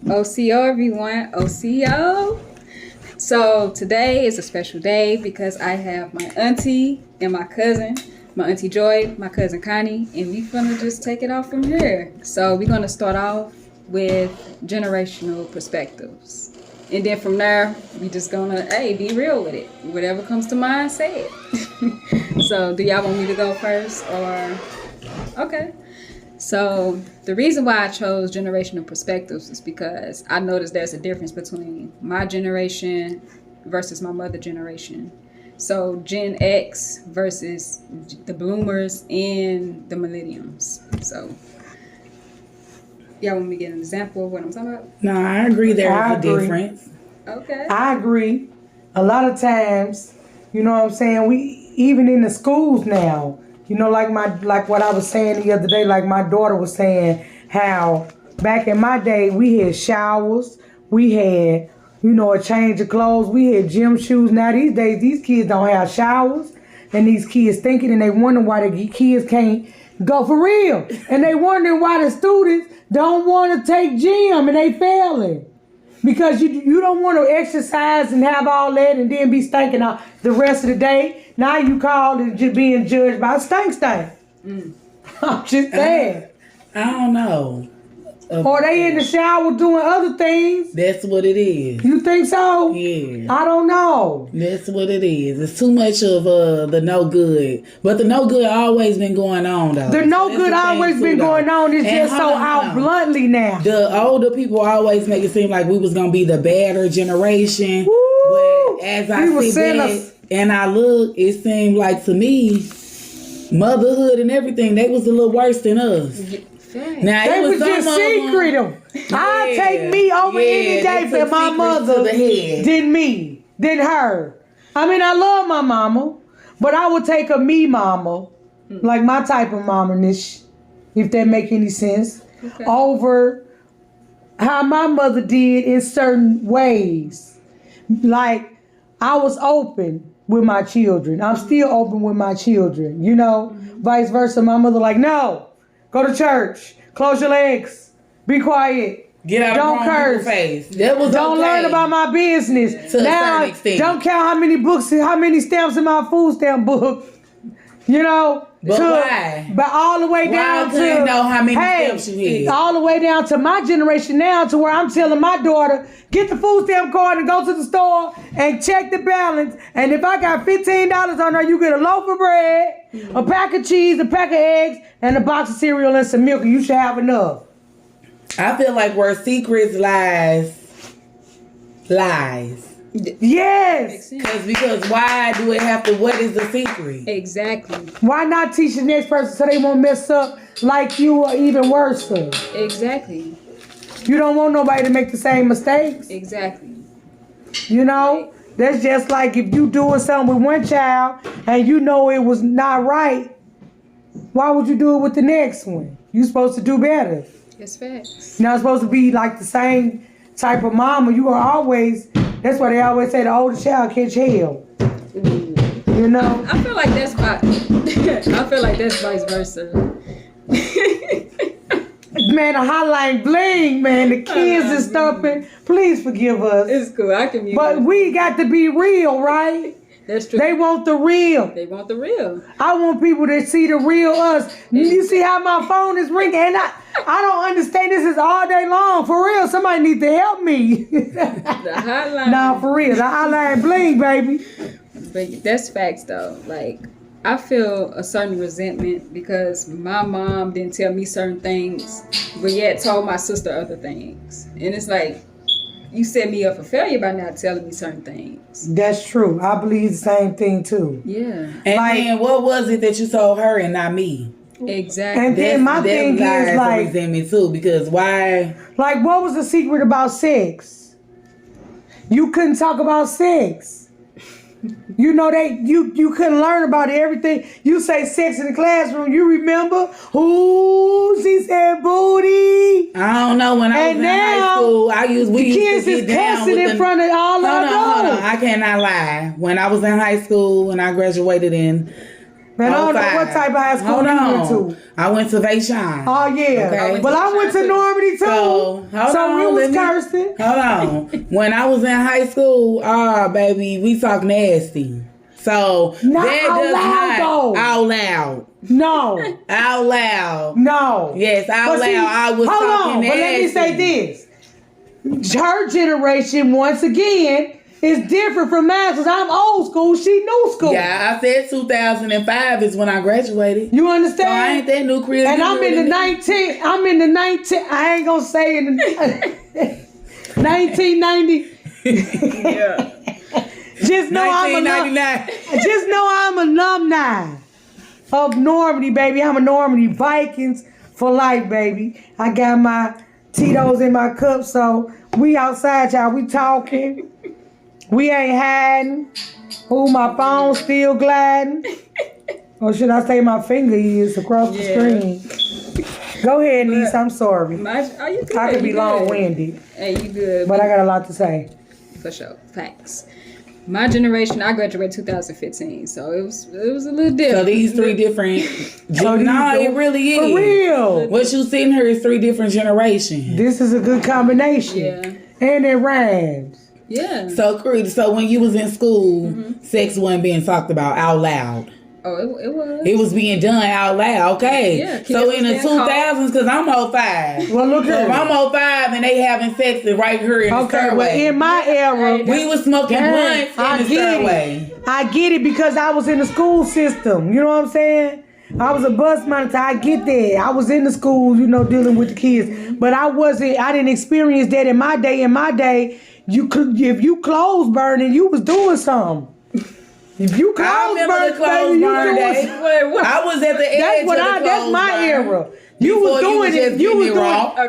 OCO, everyone. OCO. So today is a special day because I have my auntie and my cousin, my auntie Joy, my cousin Connie, and we gonna just take it off from here. So we're gonna start off with generational perspectives. And then from there, we just gonna, be real with it. Whatever comes to mind, say it. So do y'all want me to go first or? Okay. So the reason why I chose generational perspectives is because I noticed there's a difference between my generation versus my mother generation. So Gen X versus the bloomers and the millenniums. So y'all want me to get an example of what I'm talking about? No, I agree there's a difference. Okay. I agree. A lot of times, you know what I'm saying, we even in the schools now, you know, like what I was saying the other day, like my daughter was saying how back in my day we had showers, we had, you know, a change of clothes, we had gym shoes. Now these days these kids don't have showers, and these kids thinking and they wonder why the kids can't go for real. And they wondering why the students don't want to take gym and they failing. Because you don't want to exercise and have all that and then be stinking out the rest of the day. Now you call and just being judged by stink. I'm just saying. I don't know. Or they in the shower doing other things. That's what it is. You think so? Yeah. I don't know. That's what it is. It's too much of the no good. But the no good always been going on, though. The no good always been going on. It's just so out bluntly now. The older people always make it seem like we was going to be the badder generation. Woo! But as I sit back and I look, it seemed like to me, motherhood and everything, they was a little worse than us. Now, they was just secretive. I take me over any day for my mother than her. I mean, I love my mama, but I would take a me mama, like my type of mama-nish, if that make any sense, over how my mother did in certain ways. Like, I was open with my children. I'm still open with my children, you know? Vice versa, my mother like, no. Go to church. Close your legs. Be quiet. Get out don't of curse. Face. That was don't learn about my business. To now, a certain extent. Don't count how many books, how many stamps in my food stamp book. You know? But why? But all the way down to... I know how many stamps you had. All the way down to my generation now to where I'm telling my daughter, get the food stamp card and go to the store and check the balance. And if I got $15 on her, you get a loaf of bread, a pack of cheese, a pack of eggs, and a box of cereal and some milk, and you should have enough. I feel like where secrets lies. Yes. Because why do it have to, what is the secret? Exactly. Why not teach the next person so they won't mess up like you or even worse? Exactly. You don't want nobody to make the same mistakes. Exactly. You know? Right. That's just like if you doing something with one child and you know it was not right, why would you do it with the next one? You're supposed to do better. It's facts. You're not supposed to be like the same type of mama. You are always... That's why they always say the older child catch hell. You know? I feel like that's vice versa. Man, the hotline bling, man. The kids is stumping. Please forgive us. It's cool. I can mute. But we got to be real, right? That's true. They want the real. They want the real. I want people to see the real us. You see how my phone is ringing? And I don't understand. This is all day long. For real, somebody needs to help me. The hotline. Nah, for real. The hotline bling, baby. But that's facts, though. Like, I feel a certain resentment because my mom didn't tell me certain things, but yet told my sister other things. And it's like, you set me up for failure by not telling me certain things. That's true. I believe the same thing, too. Yeah. And then what was it that you told her and not me? Exactly. And then my thing is like... resentment, too, because why... Like, what was the secret about sex? You couldn't talk about sex. You know, you couldn't learn about everything. You say sex in the classroom, you remember? Ooh, she said booty. I don't know. When I was in high school, we used to get down with in front of all our Hold on. I cannot lie. When I was in high school, when I graduated in Man, I don't know what type of high school you went to. I went to Vá'Tee. Oh, yeah. Okay. Well, I went to Normandy, too. So, So we was cursing. Hold on. When I was in high school, baby, we talk nasty. So Not that out does loud, not though. out loud. No. Out loud. No. Yes, out But loud. see, I was hold talking on, nasty. but let me say this. Her generation, once again, is different from mine because I'm old school. She new school. Yeah, I said 2005 is when I graduated. You understand? So I ain't that new Cree. And I'm in the 19. I ain't gonna say in the 1990. Yeah. Just know I'm alumni of Normandy, baby. I'm a Normandy Vikings for life, baby. I got my Tito's in my cup, so we outside, y'all. We talking. We ain't hiding. Ooh, my phone still gliding. Or should I say my finger is across the screen? Go ahead, niece. I'm sorry. You good? I could be long-winded. Hey, you good. But I got a lot to say. For sure. Facts. My generation, I graduated 2015, so it was a little different. So these three different. It really is. For real. What you seen here is three different generations. This is a good combination. Yeah. And it rhymes. Yeah. So Cree, when you was in school, sex wasn't being talked about out loud. Oh, it was. It was being done out loud. Okay. Yeah, So in the 2000s, because I'm 05. Well, look So here. if I'm 05 and they having sex right here in the Okay, stairway. well, in my era, We was smoking blunts in the stairway. I get it because I was in the school system. You know what I'm saying? I was a bus monitor. I get that. I was in the schools, dealing with the kids. But I didn't experience that in my day. In my day, if you clothes burning, you was doing something. If you clothes burn, baby, you doing day. I was at the edge That's my era. You was doing it.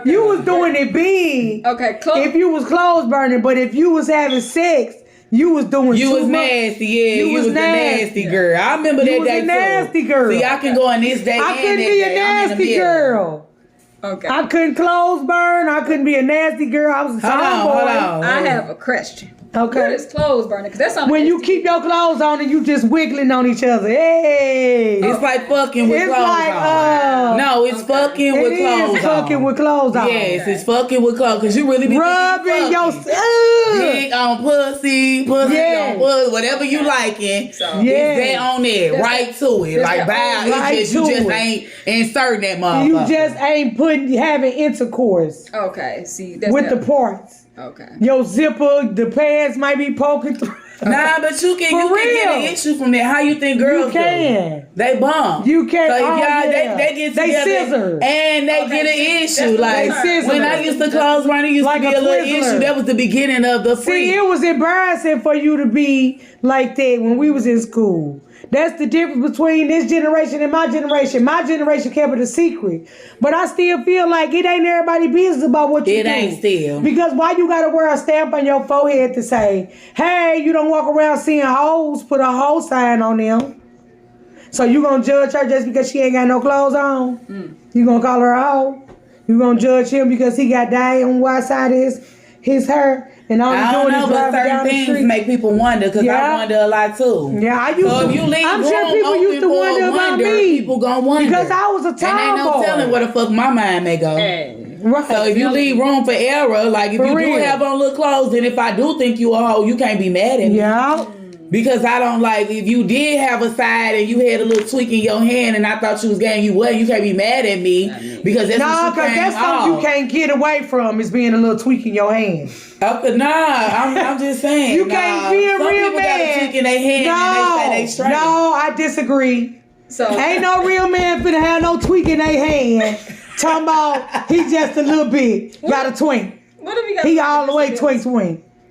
You was doing it big. Okay, if you was clothes burning, but if you was having sex, you was doing. You was nasty, yeah. You was the nasty girl. I remember that day. You was a nasty girl. See, I can go on this day. I couldn't be a nasty girl. Okay. I couldn't clothes burn. I couldn't be a nasty girl. I was a tomboy. Hold on. I have a question. Okay. What is clothes burning? Because that's something. When you keep your clothes on and you just wiggling on each other. Hey. It's like fucking with clothes on. No, it's fucking with clothes on. It's fucking with clothes on. Yes, it's fucking with clothes. Because you really be rubbing your dick on pussy on pussy, whatever you liking. So, it's that on there. Right to it. Like, bow. You just ain't inserting that motherfucker. You just ain't having intercourse. Okay, see. With the parts. Okay. Your zipper, the pants might be poking through. Nah, but you can get an issue from that. How you think girls do? They bump. You can. So they get together. They scissors. And they get an issue. Like when I used to close running, used to be a little issue. That was the beginning of the free. See, it was embarrassing for you to be like that when we was in school. That's the difference between this generation and my generation. My generation kept it a secret. But I still feel like it ain't everybody's business about what you do. It ain't still. Because why you gotta wear a stamp on your forehead to say, hey, you don't walk around seeing hoes, put a hoe sign on them. So you gonna judge her just because she ain't got no clothes on? You gonna call her a hoe? You gonna judge him because he got dye on one side of his hair? And all I don't know, but certain things make people wonder because I wonder a lot too. Yeah, I used to. So if you leave I'm sure people used to wonder about me. People gonna wonder because I was a tomboy. And ain't no telling where the fuck my mind may go. Right. So if you leave room for error, like if you do have on little clothes, and if I do think you a hoe, you can't be mad at me. Yeah. Because I don't like, if you did have a side and you had a little tweak in your hand and I thought you was getting you well, you can't be mad at me because that's that's something you can't get away from is being a little tweak in your hand. I'm just saying. You can't be a real man. Got a tweak in their hand and they say they straight. No, I disagree. So ain't no real man finna have no tweak in their hand. Talking about he just a little bit got a twink. What if he got? He all the way twink.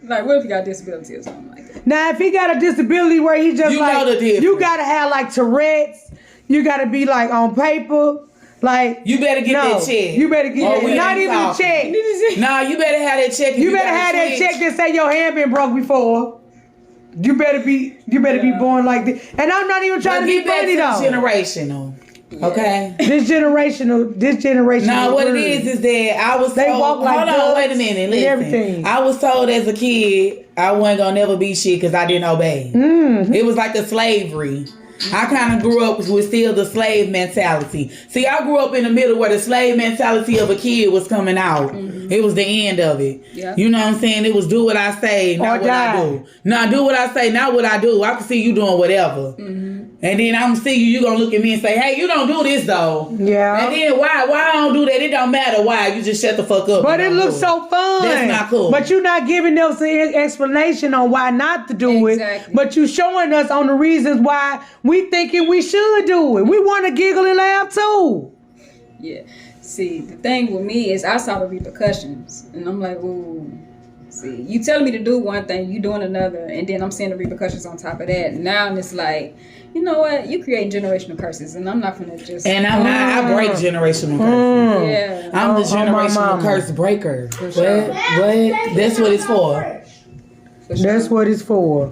Like, what if he got disability or something like that? Now, if he got a disability where he just you gotta have like Tourette's, you gotta be like on paper, like you better get that check. You better get not even a check. Nah, you better have that check. You better have that check that say your hand been broke before. You better be born like this. And I'm not even trying to be funny though. Generational. Okay. This generation. No, what it is that I was told. Walk like hold on, wait a minute. Listen. Everything. I was told as a kid I wasn't gonna never be shit because I didn't obey. It was like a slavery. I kind of grew up with still the slave mentality. See, I grew up in the middle where the slave mentality of a kid was coming out. Mm-hmm. It was the end of it. Yeah. You know what I'm saying? It was do what I say, not what I do. Now do what I say, not what I do. I can see you doing whatever. Mm-hmm. And then I'm see you gonna look at me and say, hey, you don't do this though. Yeah. And then why I don't do that? It don't matter why. You just shut the fuck up. But it looks so fun. That's not cool. But you're not giving us an explanation on why not to do it. But you showing us on the reasons why we thinking we should do it. We want to giggle and laugh too. Yeah. See, the thing with me is I saw the repercussions. And I'm like, ooh. See, you telling me to do one thing, you doing another. And then I'm seeing the repercussions on top of that. Now it's like, you know what? You create generational curses, and I'm not gonna just. And I break generational curses. Yeah, I'm the generational curse breaker. For sure. What? That's what it's for. That's what it's for.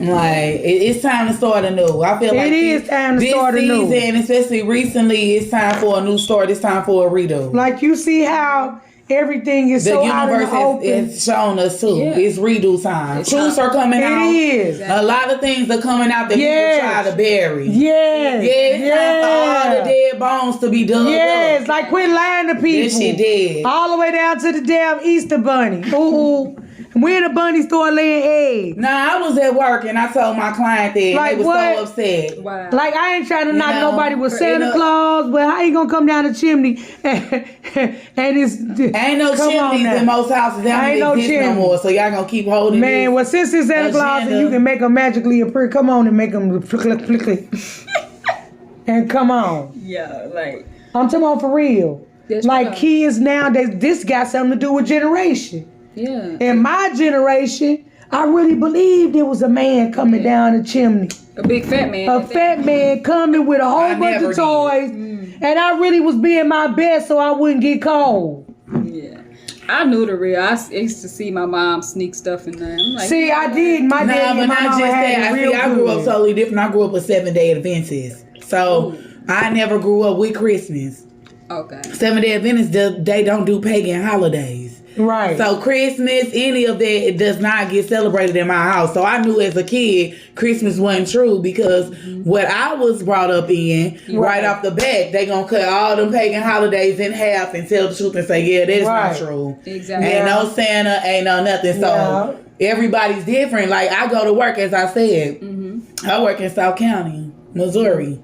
Like it's time to start anew. I feel like it is time to start anew. This season, especially recently, it's time for a new start. It's time for a redo. Like you see how. Everything is so out in the open. It's shown us too. Yeah. It's redo time. Truths are coming out. It is. A lot of things are coming out that people try to bury. Yes. It's time for all the dead bones to be dug up. Like quit lying to people. Yes, she did. All the way down to the damn Easter bunny. Ooh. When the bunny started laying eggs. Nah, I was at work and I told my client that like, they was so upset. Wow. Like I ain't trying to knock nobody with Santa Claus, but how you gonna come down the chimney and it's ain't no chimneys in most houses. They don't exist no more, so y'all gonna keep holding man, well since it's Santa Claus and you can make them magically appear, come on and make them flick. And come on. Yeah, like I'm talking about for real. Like kids nowadays, this got something to do with generation. Yeah. In my generation, I really believed there was a man coming down the chimney. A big fat man. A fat man coming with a whole bunch of toys. And I really was being my best so I wouldn't get cold. Yeah. I knew the real. I used to see my mom sneak stuff in there. I'm like, see, I did. My dad and my mom had it real I grew up totally different. I grew up with 7-day Adventists. So I never grew up with Christmas. Okay. 7-day Adventists, they don't do pagan holidays. Right. So Christmas, any of that, it does not get celebrated in my house. So I knew as a kid, Christmas wasn't true because what I was brought up in, right off the bat, they gonna cut all them pagan holidays in half and tell the truth and say, yeah, that's not true. Exactly. Ain't no Santa, ain't no nothing. So everybody's different. Like I go to work, as I said, I work in South County, Missouri.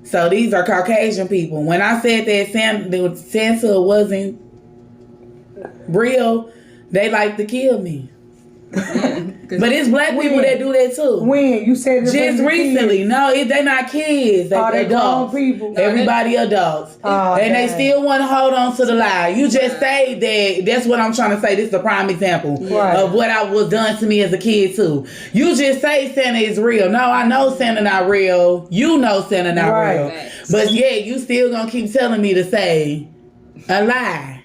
So these are Caucasian people. When I said that Santa wasn't real, they like to kill me. But it's black people that do that too. When you said just recently, kids. No, they not kids. They adults. People. Everybody adults, and they still want to hold on to the lie. You just say that. That's what I'm trying to say. This is a prime example of what I was done to me as a kid too. You just say Santa is real. No, I know Santa not real. You know Santa not real. But yeah, you still gonna keep telling me to say a lie.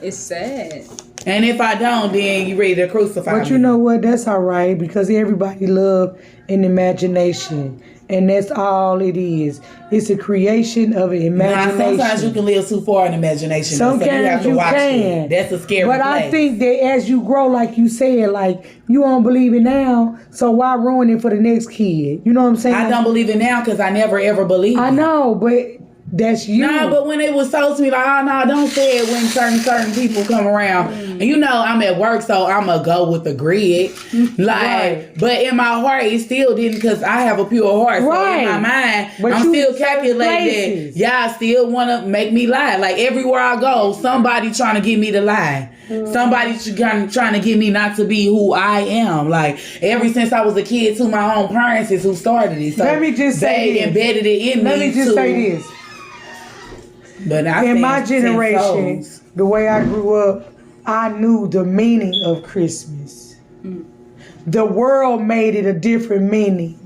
It's sad. And if I don't, then you ready to crucify me. But you know what? That's all right because everybody love an imagination. And that's all it is. It's a creation of an imagination. Now, sometimes you can live too far in imagination. Sometimes so you have to watch it. That's a scary place. But I think that as you grow, like you said, like you don't believe it now, so why ruin it for the next kid? You know what I'm saying? I don't believe it now because I never ever believed it. I know, but that's you. Nah, but when it was told to me, like, oh, no, don't say it when certain people come around. And you know, I'm at work, so I'm going to go with the grid. Like, but in my heart, it still didn't because I have a pure heart. So in my mind, but I'm still calculating that y'all still want to make me lie. Like, everywhere I go, somebody trying to get me to lie. Somebody trying to get me not to be who I am. Like, ever since I was a kid, to my own parents is who started it. So let me just say they embedded it in me. Let me just say this. But in my generation, the way I grew up, I knew the meaning of Christmas. The world made it a different meaning.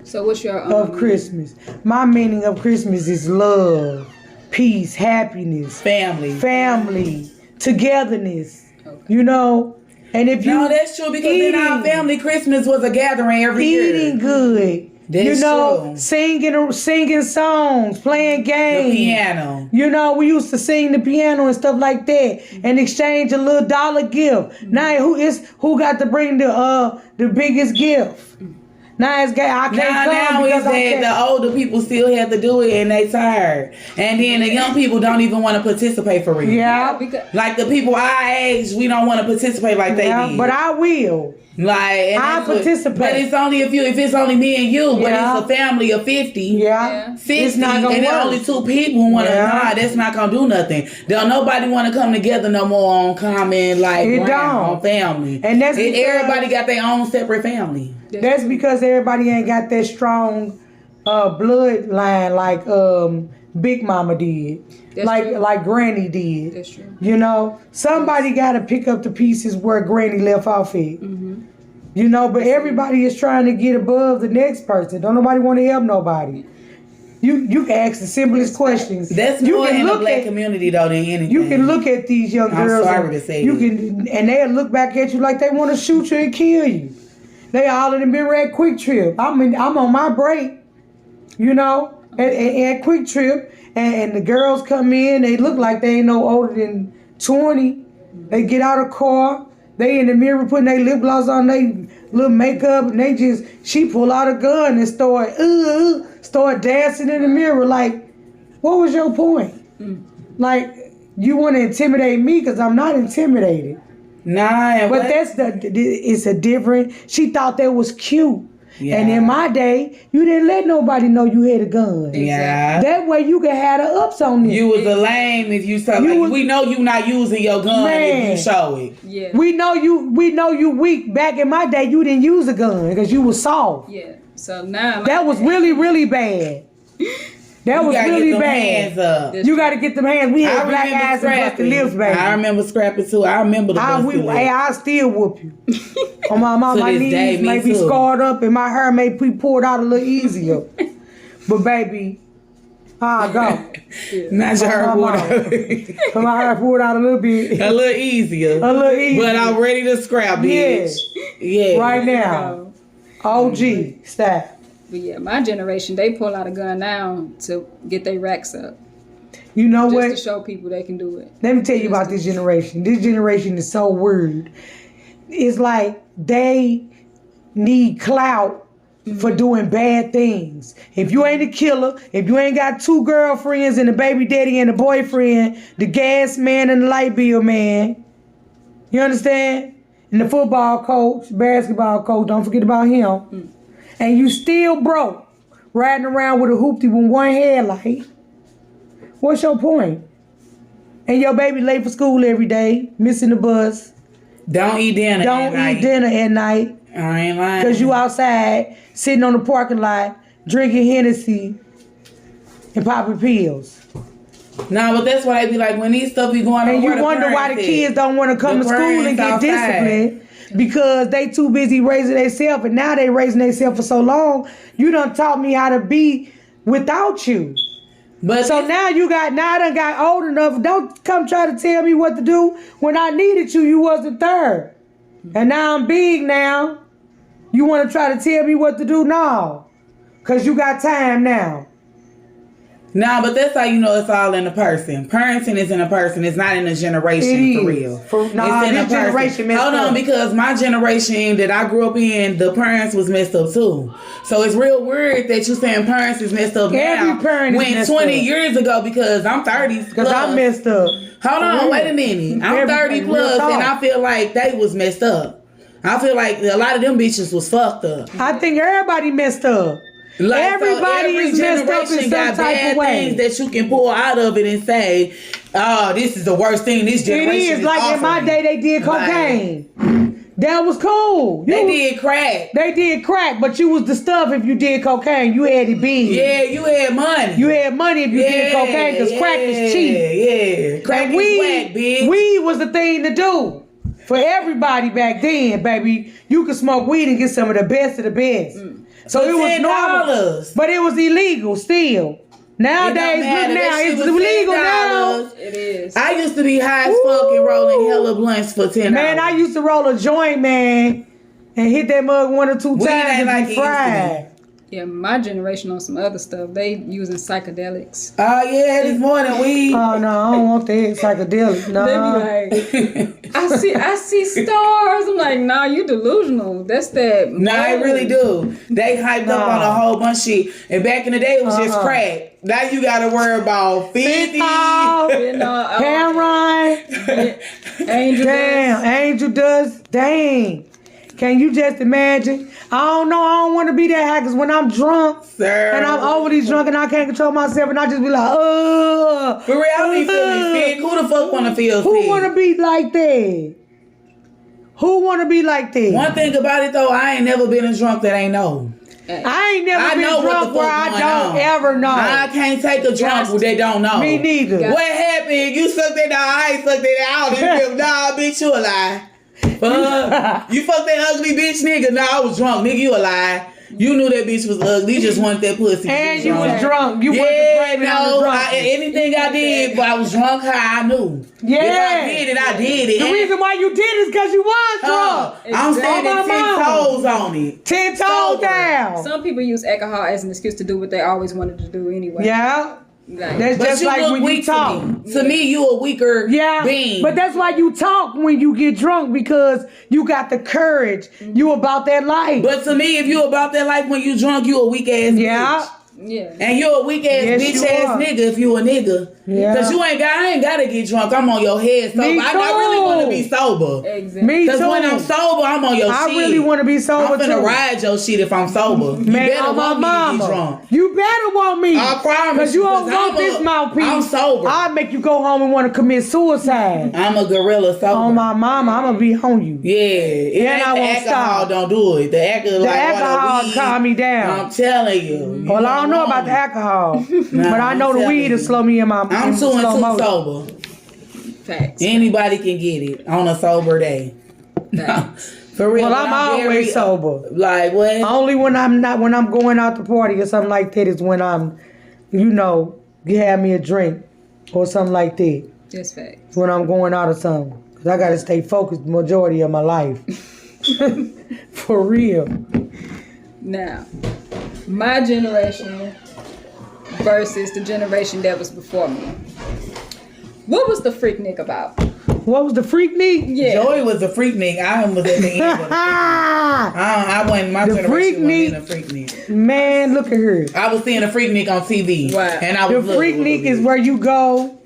So what's your of Christmas? My meaning of Christmas is love, peace, happiness, family, togetherness. Okay. You know, and if you that's true because in our family, Christmas was a gathering every year. Eating good. That's true. Singing songs, playing games. The piano. You know, we used to sing the piano and stuff like that, and exchange a little dollar gift. Now, who got to bring the biggest gift? Now it's gay. I can't Now come it's because I that can't. the older people still have to do it and they tired. And then the young people don't even want to participate for real. Yeah. Because Like the people our age, we don't want to participate like they Yeah, did. but I will. Like, and I that's what- participate. But it's only if it's only me and you, Yeah. but it's a family of 50. Yeah. 50, It's not gonna and then work. only 2 people want to, Yeah. that's not going to do nothing. Don't nobody want to come together no more on common, like, It ground, don't. on family. And that's because- everybody got their own separate family. That's because everybody ain't got that strong bloodline like Big Mama did. That's like true. like Granny did. That's true. You know, somebody got to pick up the pieces where Granny left off at. Mm-hmm. You know, but everybody is trying to get above the next person. Don't nobody want to help nobody. You can ask the simplest questions. That's you more can in the look black at, community though than anything. You can look at these young I'm girls. sorry and to say you it. can, and they'll look back at you like they want to shoot you and kill you. They all of them been at Quick Trip. I'm on my break, you know, at Quick Trip, and the girls come in. They look like they ain't no older than 20. They get out of the car. They in the mirror putting their lip gloss on, they little makeup, and she pull out a gun and start dancing in the mirror. Like, what was your point? Like, you want to intimidate me because I'm not intimidated. Nah, But it's a different. She thought that was cute. Yeah. And in my day, you didn't let nobody know you had a gun. Yeah. That way you could have the ups on you. You was a lame if you said, we know you not using your gun if you show it. Yeah. We know you weak. Back in my day, you didn't use a gun because you was soft. Yeah. So now That was really, really bad. That was gotta really get them bad. hands up. You got to get them hands. We had black eyes and busted lips, baby. I remember scrapping too. I remember the busted lips. I still whoop you. On my mom, To my this day, knees me may be too. scarred up and my hair may be pulled out a little easier. But baby, I go. Not your hair pulled out. So my hair pulled out a little bit. A little easier. A little easier. But I'm ready to scrap, bitch. Yeah. Right now. OG style. But yeah, my generation, they pull out a gun now to get their racks up. You know Just what? to show people they can do it. Let me tell you about this generation. This generation is so weird. It's like they need clout for doing bad things. If you ain't a killer, if you ain't got 2 girlfriends and a baby daddy and a boyfriend, the gas man and the light bill man, you understand? And the football coach, basketball coach, don't forget about him. And you still broke, riding around with a hoopty with one headlight. What's your point? And your baby late for school every day, missing the bus. Don't eat dinner Don't eat dinner at night. I ain't lying. Because you outside, sitting on the parking lot, drinking Hennessy and popping pills. Nah, but that's why they be like, when these stuff be going on, And where you wonder why the parents kids at? don't want to come The to school and parents get outside. disciplined. Because they too busy raising themselves, and now they raising themselves for so long. You done taught me how to be without you. But So now I done got old enough. Don't come try to tell me what to do. When I needed you, you wasn't there. And now I'm big now. You want to try to tell me what to do? No. Because you got time now. Nah, but that's how you know it's all in the person. Parenting is in a person. It's not in a generation It for is. real. Nah, it's in this a person. generation messed Hold on, up. because my generation that I grew up in, the parents was messed up too. So it's real weird that you saying parents is messed up Every now. parent is when messed 20 up. years ago, because I'm 30 Because plus. I messed up. Hold on, wait a minute. I'm 30 Real plus, talk. and I feel like they was messed up. I feel like a lot of them bitches was fucked up. I think everybody messed up. Like, Everybody so every is messed up in generation some got type bad of way. things that you can pull out of it and say, "Oh, this is the worst thing this It generation is. Like in my offering." day, they did cocaine. That was cool. They did crack. They did crack, but you was the stuff if you did cocaine. You had it big. Yeah, you had money. You had money if you did cocaine because crack is cheap. Yeah, crack And is whack, bitch. weed was the thing to do for everybody back then, baby. You could smoke weed and get some of the best of the best. So For it was normal, $10. but it was illegal still. Nowadays, matter. look That now, shit it's was illegal $10. now. It is. I used to be high as fuck and rolling hella blunts for $10. Man, I used to roll a joint, man, and hit that mug 1 or 2 Weed times ain't and like be it used to fried. Yeah, my generation on some other stuff. They using psychedelics. Oh yeah, this morning we. Oh no, I don't want that psychedelic. No. They be like, I see stars. I'm like, nah, you delusional. That's that. Nah, I really do. They hyped up on a whole bunch of shit. And back in the day, it was just crack. Now you gotta worry about 50. You know, Cameron. Angel Damn, Angel Dust. Dang. Can you just imagine? I don't know. I don't want to be that high because when I'm drunk Sir. and I'm overly drunk and I can't control myself and I just be like, ugh. For real, I be feeling sick. Who the fuck wanna feel sick? Who want to be like that? Who want to be like that? One thing about it though, I ain't never been a drunk that ain't know. I ain't never been know what drunk the where fuck I going don't on. ever know. I can't take a drunk who they don't know. Me neither. What happened? You sucked that dog. I ain't sucked that out. Nah, bitch, you a lie. You fucked that ugly bitch, nigga. Nah, I was drunk. Nigga, you a lie. You knew that bitch was ugly. You just wanted that pussy. And you was drunk. You wasn't blaming on the drunk. anything I did, but I was drunk high, I knew. Yeah. If I did it, I did it. The reason why you did it is because you was drunk. I'm standing On my 10 mama. toes on it. 10 toes Sober. down. Some people use alcohol as an excuse to do what they always wanted to do anyway. Yeah. Like, That's But just you like look when you weak talk. to me, you a weaker being. But that's why you talk when you get drunk because you got the courage. You about that life. But to me, if you about that life when you drunk, you a weak ass bitch. yeah. And you a weak ass Yes, bitch you ass are. nigga if you a nigga. Yeah. Cause I ain't gotta get drunk. I'm on your head sober. Me I really too. want to be sober. Exactly. Me Cause too. when I'm sober, I'm on your shit. I really want to be sober I'm finna too. ride your shit if I'm sober. You Man, better on my want me to mama. get drunk. You better want me. I promise Because you you, don't 'cause want I'm this mouthpiece. I'm sober. I'll make you go home and want to commit suicide. I'm a gorilla sober. On my mama, I'm going to be on you. Yeah, it And ain't I the won't alcohol stop. don't do it. The Alcohol weed, calm me down. I'm telling you. Well, I don't know about the alcohol, Nah, but I know I'm the telling weed you. will slow me in my I'm in 2 and 2 slow motion. sober. Facts. Anybody can get it on a sober day. Facts. For real. Well, but I'm always sober. Like what? Only when I'm going out to party or something like that is when I'm, you have me a drink or something like that. Just facts. When I'm going out or something. Because I got to stay focused the majority of my life. For real. Now, my generation versus the generation that was before me. What was the Freaknik about? What was the Freaknik? Yeah. Joey was a freaknik. I was at the end of the I wasn't, my The generation Freaknik. wasn't a freaknik. Man, look at her. I was seeing a freaknik on TV. Wow. And I The was little, Freaknik little is where you go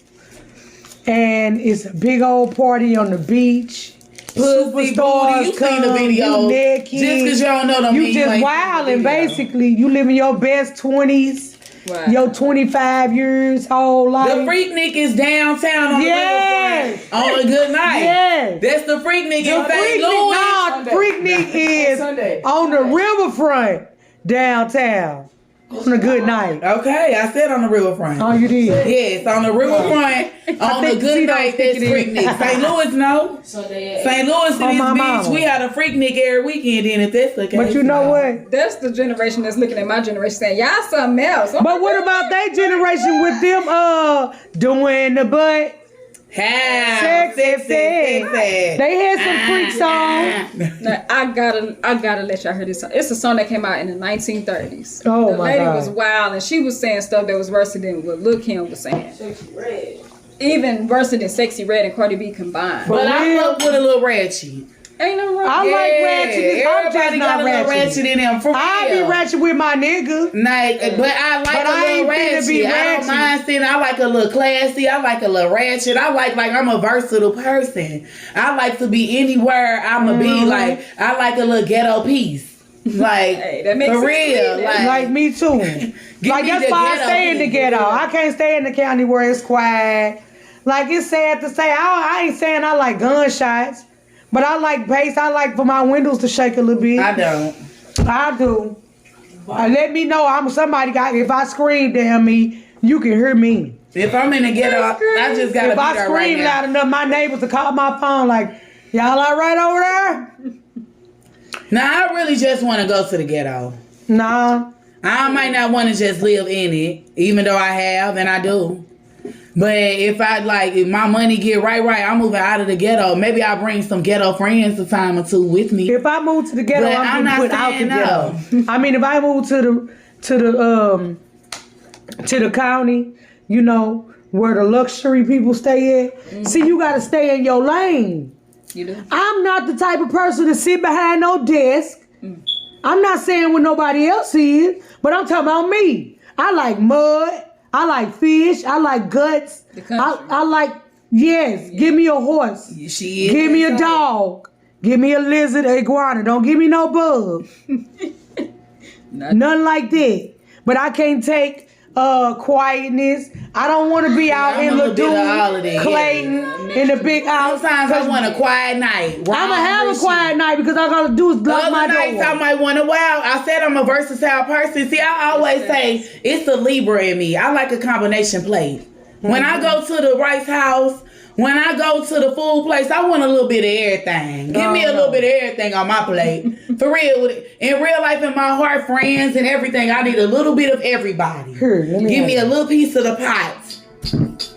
and it's a big old party on the beach. Pussy, booty, Superstars you come, seen the video. you naked. Just because you don't know them You mean just ain't wild seen and the video. basically you living your best 20s. Wow. Your 25 years whole life. The Freaknik is downtown on Yes. the riverfront on a good night. Yes. That's the Freaknik The in St. Freaknik, Louis. nah, the Freaknik is Sunday. on the riverfront downtown on a good night. Okay, I said on the riverfront. Oh, you did? Yes, on the riverfront on a think good Tito night. That's think it is. Freaknik. St. Louis, no. St. Louis in On this my bitch, mama. we had a Freaknik every weekend. Then if that's the case, But you know what? That's the generation that's looking at my generation saying, y'all something else. I'm But like, what about their generation with them doing the butt? How Sexy. They had Ah. some freak songs. Now, I gotta let y'all hear this song. It's a song that came out in the 1930s. Oh, the my lady God. was wild and she was saying stuff that was worse than what Lil' Kim was saying. Even worse than Sexy Red and Cardi B combined. But I real? fuck with a little ratchet. Ain't no wrong. I like ratchet. I'm just Everybody not got a little ratchet ratchet. in them. For I be real. ratchet with my nigga. Like, but I like But a I little ain't finna ratchet. be I ratchet. don't mind seeing. I like a little classy. I like a little ratchet. I like I'm a versatile person. I like to be anywhere I'ma be. Like I like a little ghetto piece. Like Hey, that makes for sense real. to me. Like me too. Like me that's the why I ghetto stay in the piece. ghetto. I can't stay in the county where it's quiet. Like it's sad to say. I ain't saying I like gunshots, but I like bass. I like for my windows to shake a little bit. I don't. I do. Let me know I'm somebody got. If I scream damn me, you can hear me. If I'm in the ghetto, I just gotta If be I there scream right now. loud enough, my neighbors will call my phone like, y'all all right over there? Now I really just want to go to the ghetto. Nah. I might not want to just live in it, even though I have and I do. But if my money get right, I'm moving out of the ghetto. Maybe I bring some ghetto friends a time or two with me. If I move to the ghetto, But I'm I'm getting put not out the saying ghetto. I mean, if I move to the county, you know, where the luxury people stay at. See, you got to stay in your lane. You do? I'm not the type of person to sit behind no desk. I'm not saying what nobody else is, but I'm talking about me. I like mud. I like fish. I like guts. The country. I like, yes, give me a horse. Give me a dog. Give me a lizard, iguana. Don't give me no bug. Nothing like that. But I can't take quietness. I don't want to be out in Ladue, Clayton, in the big house. Sometimes I want a quiet night. I'm going to have a quiet night because all I got to do is block my door. I might want to I said I'm a versatile person. See, I always say it's the Libra in me. I like a combination plate. When I go to the Rice House, when I go to the food place, I want a little bit of everything. Give me a little bit of everything on my plate. For real. In real life, in my heart, friends and everything, I need a little bit of everybody. Give me a little piece of the pot.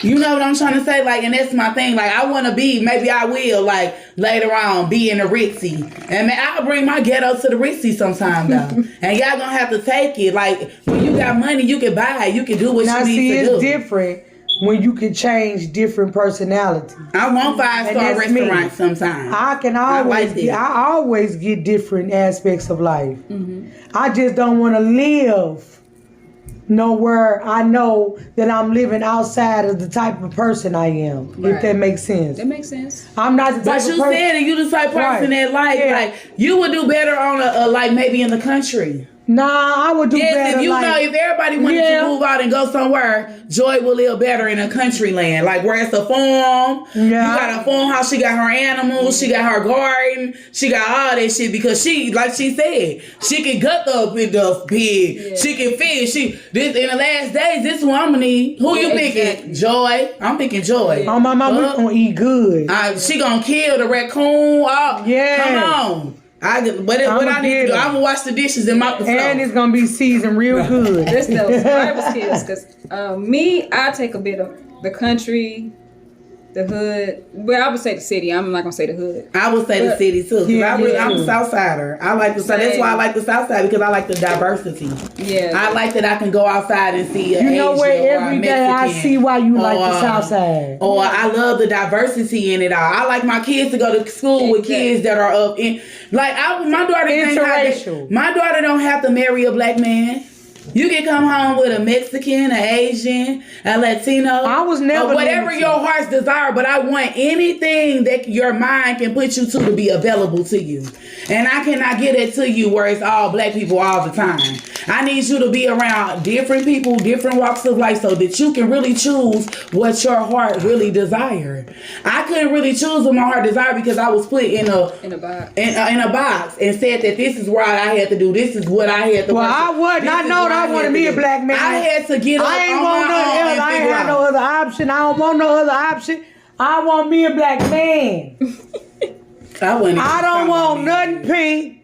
You know what I'm trying to say? Like, and that's my thing. Like, I want to be, maybe I will, like, later on, be in the Ritzy. And man, I'll bring my ghetto to the Ritzy sometime, though. And y'all gonna have to take it. Like, when you got money, you can buy it. You can do what you need to do. Now, see, it's different when you can change different personalities. I want 5-star restaurants sometimes. I always get different aspects of life. I just don't want to live nowhere I know that I'm living outside of the type of person I am. Right. If that makes sense. That makes sense. I'm not the type of person. But you said that you the type of person that like you would do better on a like maybe in the country. Nah, I would do better. If everybody wanted to move out and go somewhere, Joy will live better in a country land. Like where it's a farm. Yeah. You got a farmhouse, she got her animals, she got her garden, she got all that shit because she, like she said, she can gut the pig, she can fish. In the last days, this is what I'm gonna need. Who you picking? Exactly. Joy. I'm picking Joy. Oh, my mama gonna eat good. She gonna kill the raccoon. Come on. What I need to do, I'm gonna wash the dishes and mop the floor. And it's gonna be seasoned real good. That's those survival skills. Because me, I take a bit of the country, the hood. Well, I would say the city. I'm not gonna say the hood. I would say the city too. I'm a South Sider. I like the South. That's why I like the South Side because I like the diversity. Yeah. I like that I can go outside and see an Asian where every day I see why you like the South Side. Or I love the diversity in it all. I like my kids to go to school with kids that are up in my daughter interracial. My daughter don't have to marry a black man. You can come home with a Mexican, an Asian, a Latino. I was never whatever your heart's desire, but I want anything that your mind can put you to be available to you. And I cannot get it to you where it's all black people all the time. I need you to be around different people, different walks of life so that you can really choose what your heart really desired. I couldn't really choose what my heart desired because I was put in a box and said that this is what I had to do. This is what I had to do. Well, I wasn't. I know I wanted to be a black man. I had to get up I ain't want nothing else. I ain't had no other option. I don't want no other option. I want me a black man. I don't want nothing pink.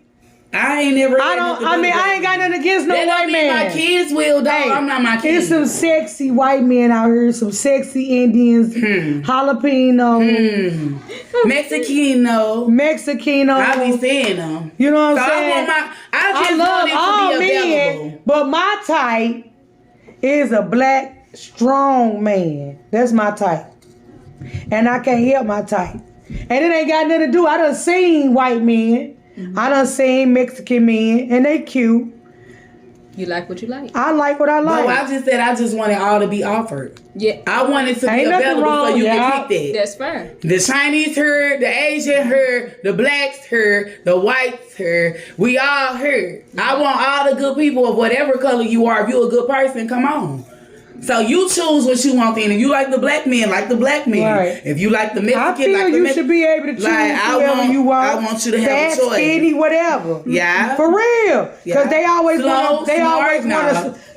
I ain't never. I ain't got nothing against no white man. My kids will, though. I'm not my kids. There's some sexy white men out here. Some sexy Indians, jalapeno, Mexicano. I be seeing them. You know what I'm saying? I love all men, but my type is a black strong man. That's my type, and I can't help my type. And it ain't got nothing to do. I done seen white men. I done seen Mexican men, and they cute. You like what you like. I like what I like. No, I just said I just want it all to be offered. Yeah. I want it to be available so you can pick that. That's fair. The Chinese heard, the Asian heard, the blacks heard, the whites heard. We all heard. I want all the good people of whatever color you are. If you're a good person, come on. So you choose what you want then. If you like the black men, like the black men. Right. If you like the Mexican, I feel like the you should be able to choose whoever you want. I want you to have a choice. Skinny, whatever. Yeah. For real. Because they always want to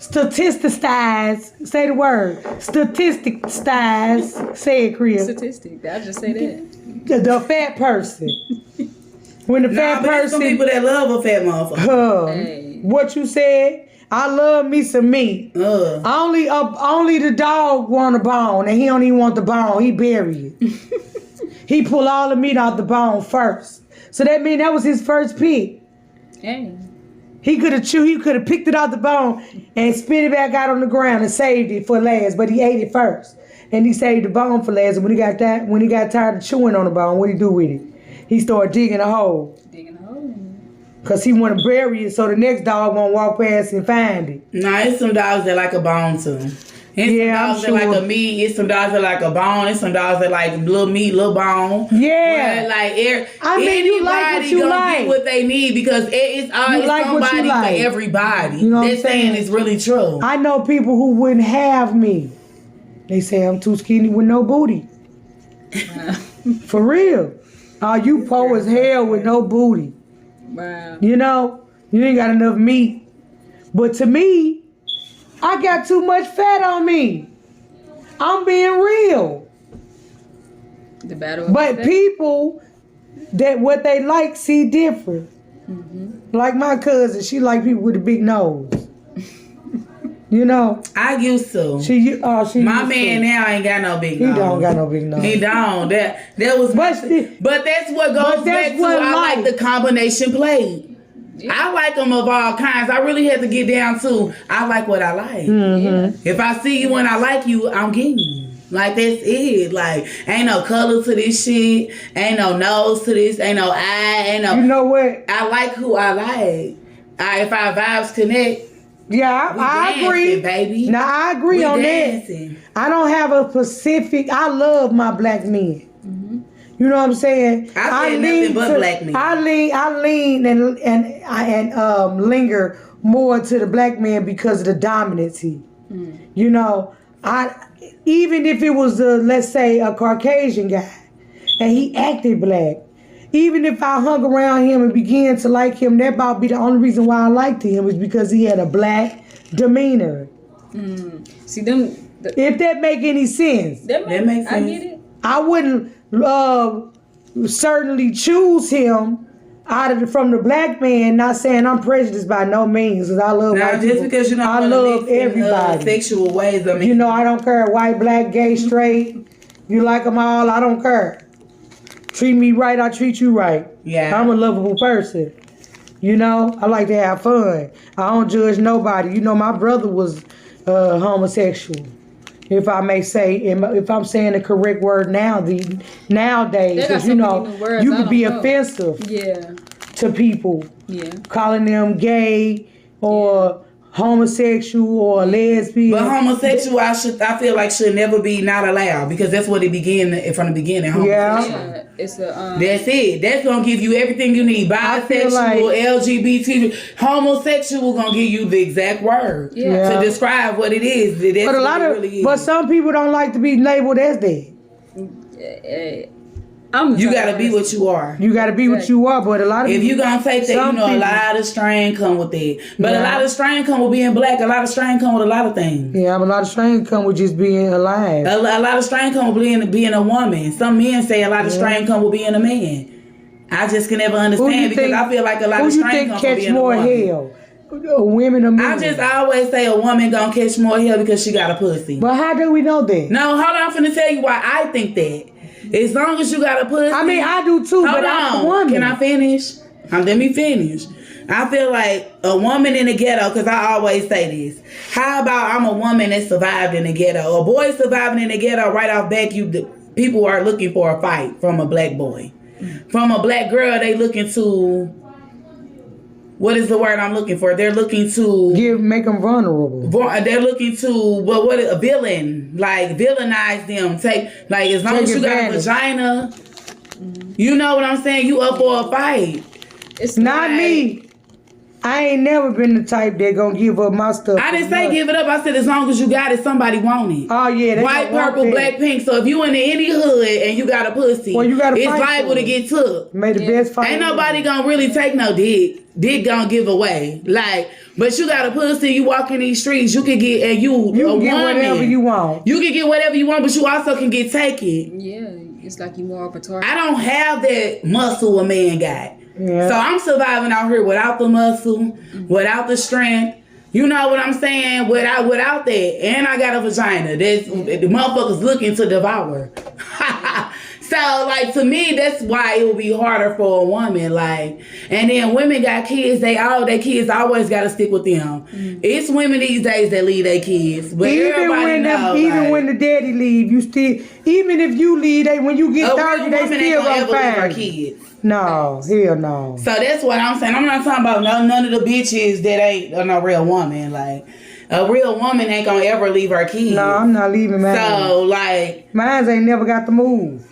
statisticize. Say the word. Statisticize. Say it, Cree. Statistic. I'll just say that. The fat person. When the fat person. There's some people that love a fat motherfucker. What you said. I love me some meat. Only the dog want a bone, and he don't even want the bone. He bury it. He pull all the meat out the bone first. So that means that was his first pick. Hey. He could have picked it out the bone and spit it back out on the ground and saved it for last, but he ate it first. And he saved the bone for last. And when he got tired of chewing on the bone, what did he do with it? He started digging a hole. Because he want to bury it so the next dog won't walk past and find it. Nah, it's some dogs that like a bone too. It's Yeah, some dogs that like a meat. It's some dogs that like a bone. It's some dogs that like little meat, little bone. Yeah. But like you like what you gonna like. get what they need because it's always like what you somebody like. for everybody. You know what I'm That saying saying? is really true. I know people who wouldn't have me. They say I'm too skinny with no booty. For real. Oh, you poor as hell with no booty. Wow. You know, you ain't got enough meat. But to me, I got too much fat on me. I'm being real. The battle of But the people that what they like see different. Mm-hmm. Like my cousin, she like people with a big nose. You know, I used to. she My used to. man now ain't got no big He nose. don't got no big nose. He don't. That was but that's what goes back to I like the combination plate. Yeah. I like them of all kinds. I really had to get down to I like what I like. Mm-hmm. If I see you and I like you, I'm getting you. Like that's it. Like ain't no color to this shit. Ain't no nose to this. Ain't no eye. Ain't no. You know what? I like who I like. If our vibes connect. Yeah, I agree, baby. Now I agree We on dancing. that. I don't have a specific. I love my black men. Mm-hmm. You know what I'm saying? I said nothing but black men. I lean and linger more to the black man because of the dominancy. Mm. You know, even if it was let's say a Caucasian guy and he acted black. Even if I hung around him and began to like him, that about be the only reason why I liked him is because he had a black demeanor. Mm. See them. If that make any sense. That makes sense. I get it. I wouldn't certainly choose him from the black man. Not saying I'm prejudiced by no means, because I love Now, white just people. because you don't I wanna love mix in, everybody. sexual ways, I mean, You know, I don't care white, black, gay, straight. You like them all. I don't care. Treat me right, I treat you right. Yeah. I'm a lovable person. You know, I like to have fun. I don't judge nobody. You know, my brother was homosexual. If I may say, if I'm saying the correct word nowadays, because you know, you could be offensive to people. Yeah. Calling them gay or homosexual or lesbian. but homosexual, I feel like should never be not allowed because that's what it began from the beginning. Yeah. It's a. That's it. That's gonna give you everything you need. Bisexual, LGBT, homosexual gonna give you the exact word to describe what it is. That's But what some people don't like to be labeled as that. You gotta be what you are. You gotta be what you are, but a lot of if you gonna take that, you know, a lot of strain come with it. But a lot of strain come with being black. A lot of strain come with a lot of things. Yeah, but a lot of strain come with just being alive. A lot of strain come with being a woman. Some men say a lot of strain come with being a man. I just can never understand because I feel like a lot of strain come from being a woman. Who you think catch more hell? Women or men? I always say a woman gonna catch more hell because she got a pussy. But how do we know that? No, hold on, I'm finna tell you why I think that. As long as you got a pussy. I mean, I do too, but I'm a woman. Can I finish? Let me finish. I feel like a woman in the ghetto, because I always say this. How about I'm a woman that survived in the ghetto? A boy surviving in the ghetto, right off back, people are looking for a fight from a black boy. From a black girl, they looking to... What is the word I'm looking for? They're looking to... Make them vulnerable. They're looking to... What a villain. Like, villainize them. As long as you got a vagina... You know what I'm saying? You up for a fight. It's not me. I ain't never been the type that gonna give up my stuff. I didn't say give it up. I said as long as you got it, somebody want it. Oh yeah, white, purple, black, pink. So if you in any hood and you got a pussy, well, you gotta it's fight liable to get took. Made the best fight. Ain't nobody gonna really take no dick. Dick gonna give away. But you got a pussy. You walk in these streets, you can get a can get woman, whatever you want. You can get whatever you want, but you also can get taken. Yeah, it's like you more of a target. I don't have that muscle a man got. Yeah. So I'm surviving out here without the muscle, without the strength, You know what I'm saying? Without that, and I got a vagina. That's the motherfuckers looking to devour. So, like, to me, that's why it would be harder for a woman. Like, and then women got kids. Their kids always got to stick with them. It's women these days that leave their kids. But even when the daddy leave, you still. Even if you leave, when you get 30, they still gonna find her kids. No, hell no. So that's what I'm saying. I'm not talking about none of the bitches that ain't no real woman. Like, a real woman ain't gonna ever leave her kids. No, I'm not leaving mine. So, like, mine ain't never got to move.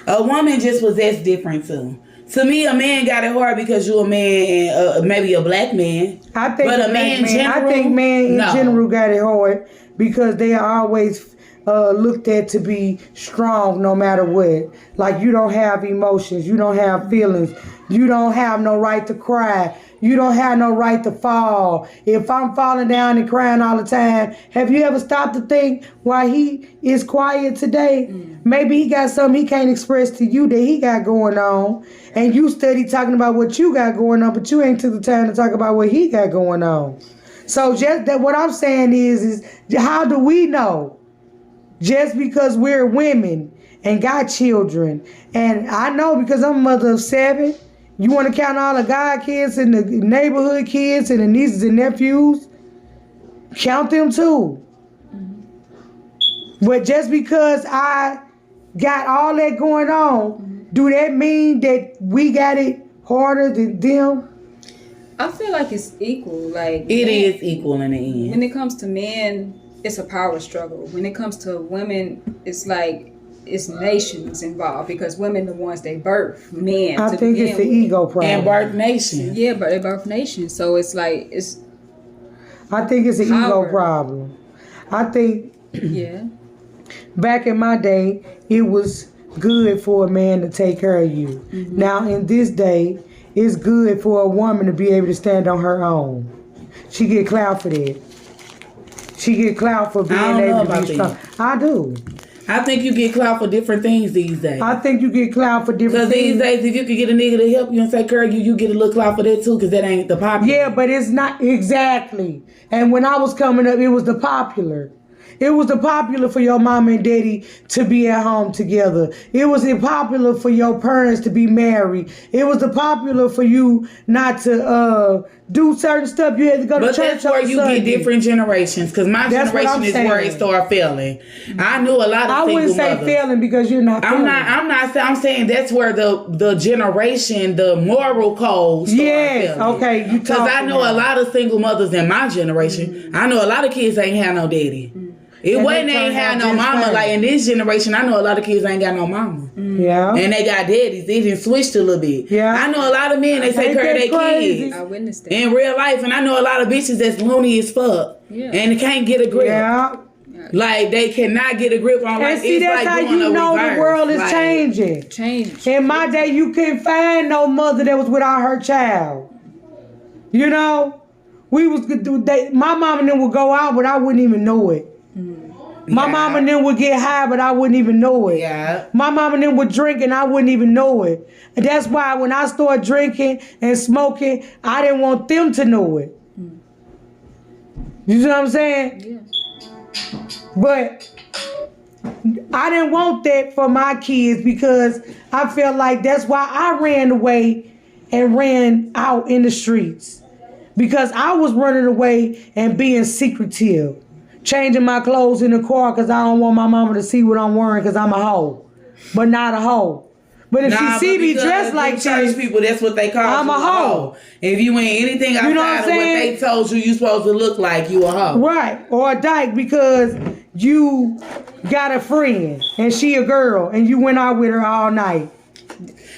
A woman just possessed different too. To me, a man got it hard because you a man and maybe a black man. I think, but a man in general, I think men in general got it hard because they are always looked at to be strong no matter what. Like, you don't have emotions, you don't have feelings, you don't have no right to cry. You don't have no right to fall. If I'm falling down and crying all the time, have you ever stopped to think why he is quiet today? Maybe he got something he can't express to you that he got going on. And you steady talking about what you got going on, but you ain't took the time to talk about what he got going on. So just that, what I'm saying is how do we know? Just because we're women and got children. And I know because I'm a mother of 7. You want to count all the god kids and the neighborhood kids and the nieces and nephews? Count them too. But just because I got all that going on, do that mean that we got it harder than them? I feel like it's equal. Like, it is equal in the end. When it comes to men, it's a power struggle. When it comes to women, it's like it's nations involved because women the ones they birth men. I think it's the ego problem. And birth nation. Yeah, but they birth nation. So it's like it's. I think it's an ego problem. I think. Yeah. Back in my day, it was good for a man to take care of you. Now in this day, it's good for a woman to be able to stand on her own. She get clout for that. She get clout for being able to be strong. I do. I think you get clout for different things these days. I think you get clout for different things. Because these days, if you could get a nigga to help you and take care of you, you get a little clout for that too, because that ain't the popular. Yeah, but it's not exactly. And when I was coming up, it was the popular. It was the popular for your mom and daddy to be at home together. It was the popular for your parents to be married. It was the popular for you not to do certain stuff. You had to go to church. But that's where you get different generations. Because my generation is where it started failing. I knew a lot of I wouldn't say failing because you're not failing. I'm saying that's where the generation, the moral code started failing. Okay. Because I know a lot of single mothers in my generation. I know a lot of kids ain't had no daddy. It wasn't they ain't had no mama. Like in this generation, I know a lot of kids ain't got no mama. Yeah. And they got daddies. They done switched a little bit. Yeah. I know a lot of men that take care of their kids. I witnessed that. In real life. And I know a lot of bitches that's loony as fuck. Yeah. And they can't get a grip. Yeah. Like they cannot get a grip on life. And see, that's how you know the world is changing. In my day, you couldn't find no mother that was without her child. You know? My mom and them would go out, but I wouldn't even know it. My mom and them would get high, but I wouldn't even know it. Yeah. My mom and them would drink, and I wouldn't even know it. And that's why when I started drinking and smoking, I didn't want them to know it. You see what I'm saying? Yeah. But I didn't want that for my kids because I felt like that's why I ran away and ran out in the streets. Because I was running away and being secretive. Changing my clothes in the car because I don't want my mama to see what I'm wearing because I'm a hoe. But not a hoe. But if she see me dressed like church people, that's what they call I'm a hoe. If you ain't anything outside of what they told you supposed to look like, you a hoe. Right. Or a dyke because you got a friend and she a girl and you went out with her all night.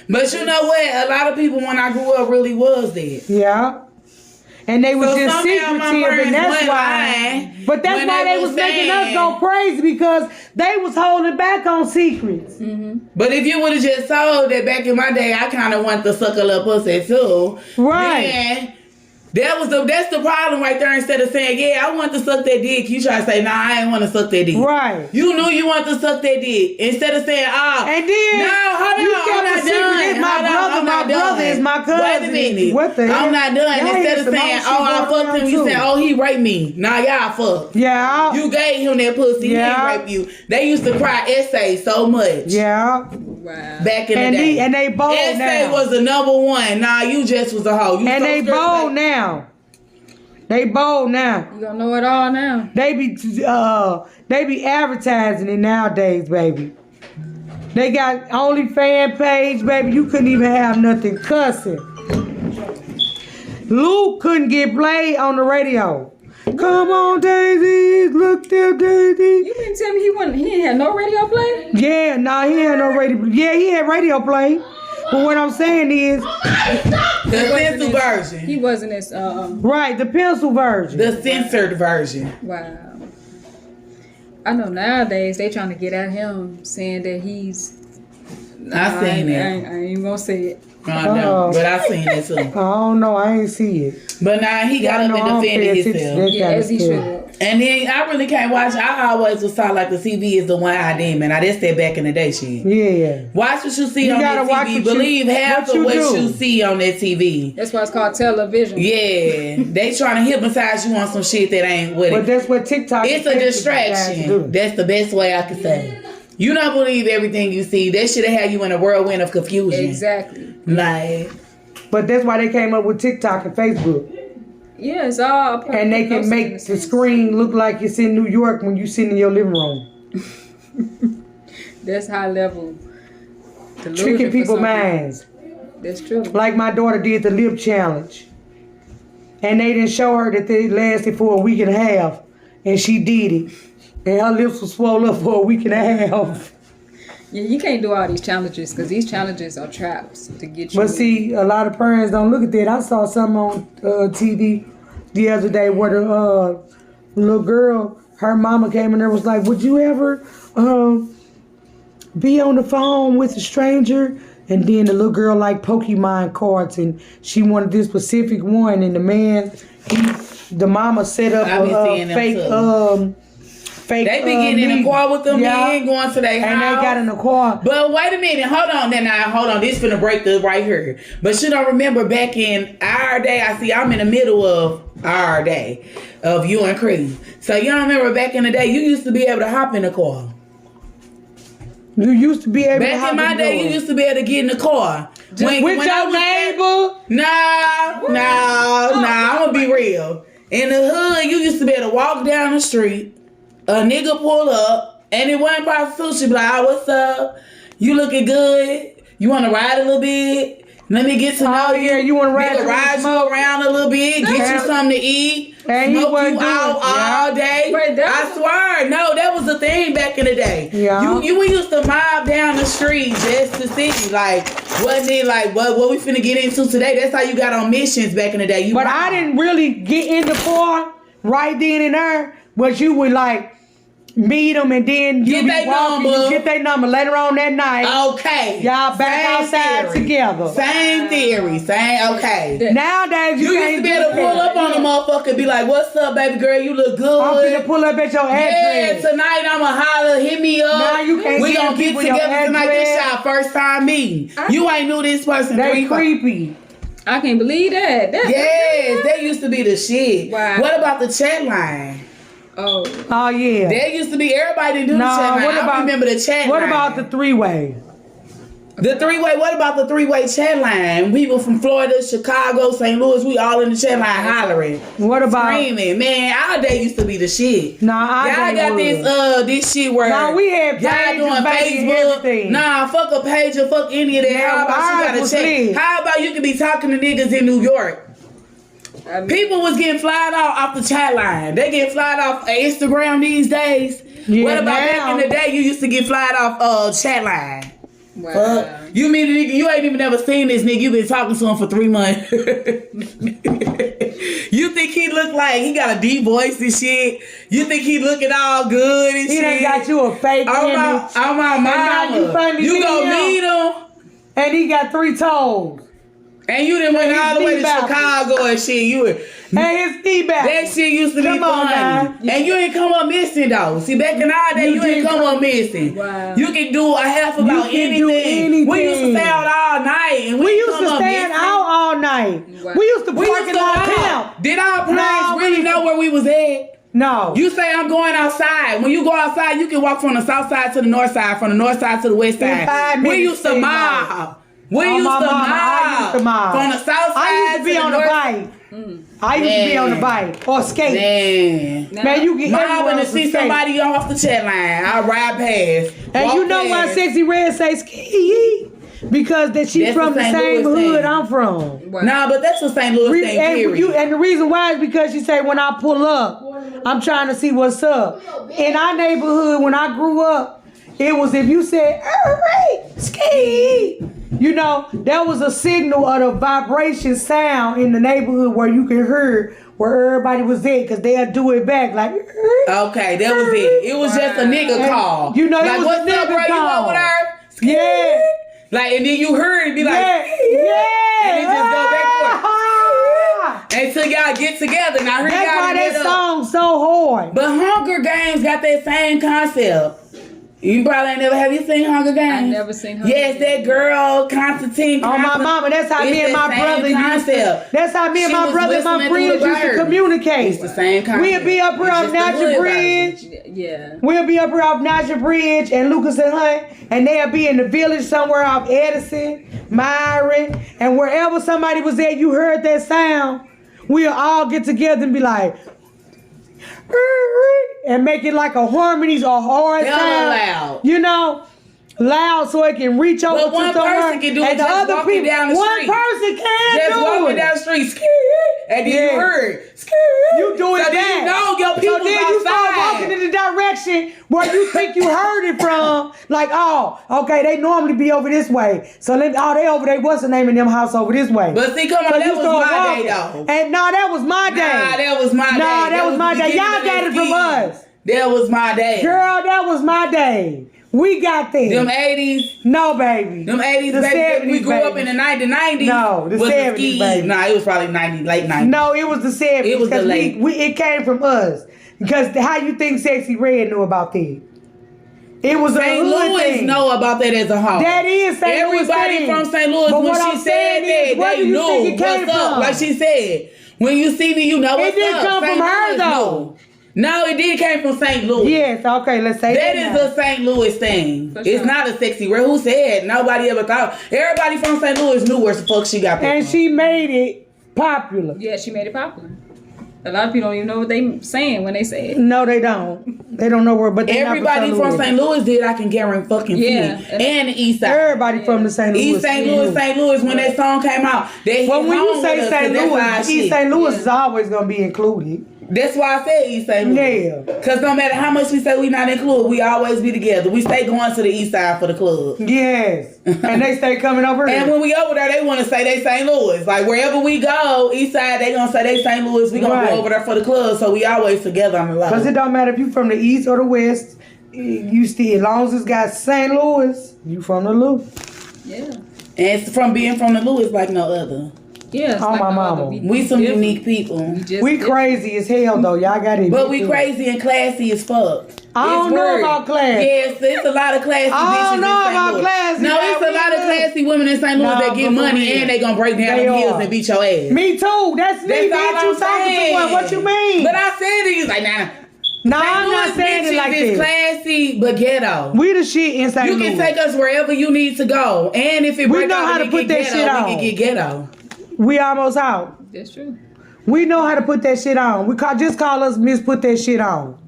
But you know what? A lot of people when I grew up really was that. Yeah. And they was just secretive, and that's why. But that's why they was making us go crazy because they was holding back on secrets. Mm-hmm. But if you would have just told that back in my day, I kind of want to suck a little pussy too. Right. Then that's the problem right there. Instead of saying, yeah, I want to suck that dick, you try to say, nah, I ain't want to suck that dick. Right. You knew you want to suck that dick. Instead of saying, and then no, hold on, I'm not done. My brother is my cousin. Wait a minute. What the hell? I'm not done. Y'all Instead had of some saying, more shit oh, I going fucked him, on, you too. said, oh, he raped me. Nah, y'all fucked. Yeah. You gave him that pussy. Yeah. He didn't rape you. They used to cry essay so much. Yeah. Wow. Back in the day. And they bold essay now. was the number one. Nah, you just was a hoe. You And so they scared to bold say- now. They bold now. You gonna know it all now. They be advertising it nowadays, baby. They got OnlyFans page, baby. You couldn't even have nothing cussing. Luke couldn't get played on the radio. Come on, Daisy, look there, Daisy. You mean tell me he didn't have no radio play? Yeah, nah, he had no radio. Yeah, he had radio play. But what I'm saying is, The censored version. He wasn't as right, the pencil version. The censored version. wow. I know nowadays they trying to get at him saying that he's. I seen it. I ain't even gonna say it. I know, but I seen it too. I don't know, I ain't see it. But nah, he got I up know I and don't defended pay attention to himself. that Yeah, kind of as he stuff. should. And then I really can't watch. I always was taught like the TV is the one-eyed demon. Now that's that back in the day shit. Yeah. Watch what you see You on gotta that watch TV. what you- Believe half what of you what do. you see on that TV. That's why it's called television. Yeah, they trying to hypnotize you on some shit that ain't what But it. that's what TikTok It's and a Facebook guys distraction. do. That's the best way I can say. You don't believe everything you see. That should have had you in a whirlwind of confusion. Exactly. Like, But that's why they came up with TikTok and Facebook. Yeah, it's all. a part And they of can those make things. the screen look like it's in New York when you sit in your living room. That's high level. delusion Tricking for people's some minds. people. That's true. Like my daughter did the lip challenge. And they didn't show her that they lasted for a week and a half. And she did it. And her lips were swollen up for a week and a half. Yeah, you can't do all these challenges because these challenges are traps to get you. But see, a lot of parents don't look at that. I saw something on TV the other day where the little girl, her mama came in there was like, would you ever be on the phone with a stranger? And then the little girl liked Pokemon cards and she wanted this specific one. And the man, the mama set up I be seeing a them fake they be getting in the car with them men going to their house. And they got in the car. But wait a minute, hold on. This finna break the right here. But you don't remember back in our day, I'm in the middle of our day of you and Cree. So you don't remember back in the day, you used to be able to hop in the car. You used to be able to Back hop in my day, you used to be able to get in the car. with your neighbor? Nah, I'm gonna be real. In the hood, you used to be able to walk down the street, a nigga pull up, and it wasn't prostitution. Be like, oh, what's up? You looking good? You want to ride a little bit? Let me get to know you. Yeah, you want to ride? Nigga ride you around a little bit, get you something to eat, And smoke wasn't you doing out all day. Wait, I swear, no, that was the thing back in the day. Yeah. We used to mob down the street just to see, like, wasn't it like what we finna get into today? That's how you got on missions back in the day. But I didn't really get in the car right then and there. But you would like meet them and then you Get they number. You get their number later on that night. Okay. Y'all back outside together. Same theory. Okay. Nowadays You used to be able to pull up on the motherfucker and be like, what's up, baby girl? You look good. I'm finna pull up at your Yeah, address. tonight I'ma holler, hit me up. Now you can't we get gonna get people your together tonight. This address. our first time meeting. You ain't knew this person They 3 creepy. I can't believe that. Yes, they used to be the shit. Wow. What about the chat line? Oh, Oh yeah. There used to be everybody didn't do the chat line. I remember the chat What line. about the three-way? The three-way? What about the three-way chat line? People from Florida, Chicago, St. Louis, we all in the chat line hollering, What about? screaming. Man, our day used to be the shit. Nah, Y'all got this shit where Nah, we had y'all pages, doing baby, and Facebook. everything. Nah, fuck a page or fuck any of that. Yeah, How about ours you got was to check? lit. How about you could be talking to niggas in New York? I mean, People was getting flyed off the chat line. They get flyed off Instagram these days. Yeah, What about now. back in the day? You used to get flyed off chat line. wow. You mean the nigga? You ain't even never seen this nigga. You been talking to him for 3 months. You think he look like he got a deep voice and shit? You think he looking all good and He shit? done got you a fake image. I'm my now you mama. finally You see gonna him. meet him? And he got 3 toes. And you done went all the way to Chicago and shit. You were... And his feedback. That shit used to be funny. And you ain't come up missing, though. See, back in our day, you ain't come up missing. Wow. You can do a half about anything. We used to stay out all night. And we used to stay out all night. Wow. We used to park in our camp. Did our parents really know where we was at? No. You say I'm going outside. When you go outside, you can walk from the south side to the north side, from the north side to the west side. We used to mob. We used to mob. From the south side I used to be on the bike. I used to be on the bike or skate. Man, you get mobbing to see somebody off the chat line. I ride past. And you know why Sexy Red say ski? Because she's from the same hood I'm from. Nah, but that's the St. Louis thing, period. And the reason why is because she say when I pull up, I'm trying to see what's up. In our neighborhood, when I grew up, it was if you said, ski, you know, that was a signal of the vibration sound in the neighborhood where you can hear where everybody was at, because they'll do it back like. Okay, that was it. It was just a nigga call. You know, like, it was what's a nigga up, bro? call. You want with her? Yeah. Like, and then you heard it be like, yeah. And it just go back and forth. Until y'all get together. Now, here that's y'all why that song's so hard. But Hunger Games got that same concept. You probably ain't never have you seen Hunger Games? I never seen Hunger Yes, Games. that girl, Constantine. Oh, my mama, that's how me and my brother used to. That's how me and my brother and my friends used to communicate. It's the same concept. We'll be up here off Natcher Bridge. Yeah. We'll be up here off Natcher Bridge and Lucas and Hunt, and they'll be in the village somewhere off Edison, Myron, and wherever somebody was at, you heard that sound. We'll all get together and be like, and make it like a harmonies or hard sound. Loud. You know, loud so it can reach over but to one person can do it, and just the other walking people, down the one street. person can just do walking it. down the street, and then you heard, you do it so back. then you know your people so then you start walking in the direction where you think you heard it from. Like, oh, okay, they normally be over this way. So they over there. What's the name in them house over this way? But see, come on, so that was my day though. And no, that was my day. Nah, that was my day. Nah, that was my day. Y'all got it from us. That was my day. Girl, that was my day. We got this. Them 80s? No, baby. Them 80s, the baby. 70s, We grew up in the 90s. No, the 70s, baby. Nah, it was probably 90, late 90s. No, it was the 70s. It was the late. It came from us. Because how you think Sexy Red knew about that? It was St. Louis know about that as a whole. That is St. Louis. Everybody from St. Louis, but when she said that, they knew what's up. Like she said, when you see me, you know what's up. It didn't come from her, though. No, it did came from St. Louis. Yes, okay, let's say that. That is a St. Louis thing. Sure. It's not a Sexy Red. Who said? Nobody ever thought. Everybody from St. Louis knew where the fuck she got from. And she made it popular. Yeah, she made it popular. A lot of people don't even know what they saying when they say it. No, they don't. They don't know where, but everybody from St. Louis did. I can guarantee fucking see. And the East Side. Everybody from the St. Louis. East St. Louis. When that song came out, they when you say St. Louis, East St. Louis is always gonna be included. That's why I said East St. Louis. Yeah. Because no matter how much we say we not included, we always be together. We stay going to the East Side for the club. Yes. And they stay coming over here. And when we over there, they want to say they St. Louis. Like wherever we go, East Side, they going to say they St. Louis. We going to go over there for the club. So we always together on the line. Because it don't matter if you from the East or the West. You still, as long as it's got St. Louis, you from the Lou. Yeah. And it's from being from the Lou is like no other. Yeah, oh, like my mama. We some unique people. We crazy as hell though. Y'all got it. But we crazy and classy as fuck. I don't know about class. Yes, it's a lot of classy bitches in St. Louis. I don't know about classy. No, it's a lot of classy women in St. Louis that get money and they gonna break down the heels and beat your ass. Me too. That's me. Bitch, you talking to what you mean? But I said it. You like nah. No, I'm not saying it like that. It's classy, but ghetto. We the shit in St. Louis. You can take us wherever you need to go, and if it break out, we can get ghetto. We can get ghetto. We almost out. That's true. We know how to put that shit on. Just call us Miss Put That Shit On.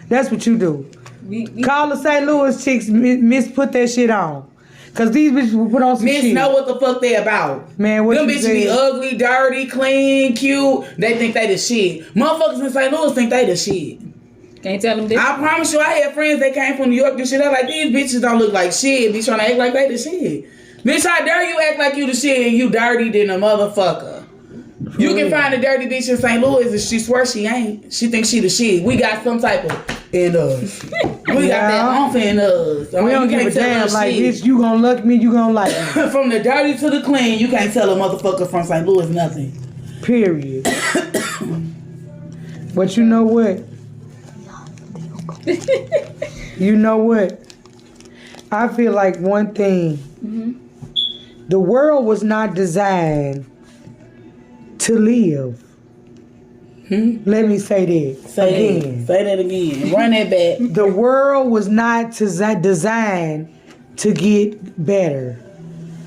That's what you do. We call the St. Louis chicks Miss Put That Shit On. Cause these bitches will put on some shit. Miss know what the fuck they about. Man, what them you bitches say? Be ugly, dirty, clean, cute. They think they the shit. Motherfuckers in St. Louis think they the shit. Can't tell them different. I promise you, I had friends that came from New York and shit. They're like, these bitches don't look like shit. Be trying to act like they the shit. Bitch, how dare you act like you the shit and you dirty than a motherfucker. You can find a dirty bitch in St. Louis and she swears she ain't. She thinks she the shit. We got some type of in us. We got that umph in us. We don't give a damn. Like, bitch, you gonna look me, you gonna like me. From the dirty to the clean, you can't tell a motherfucker from St. Louis nothing. Period. But you know what? You know what? I feel like one thing. The world was not designed to live. Let me say that again. Say that again. Run that back. The world was not designed to get better.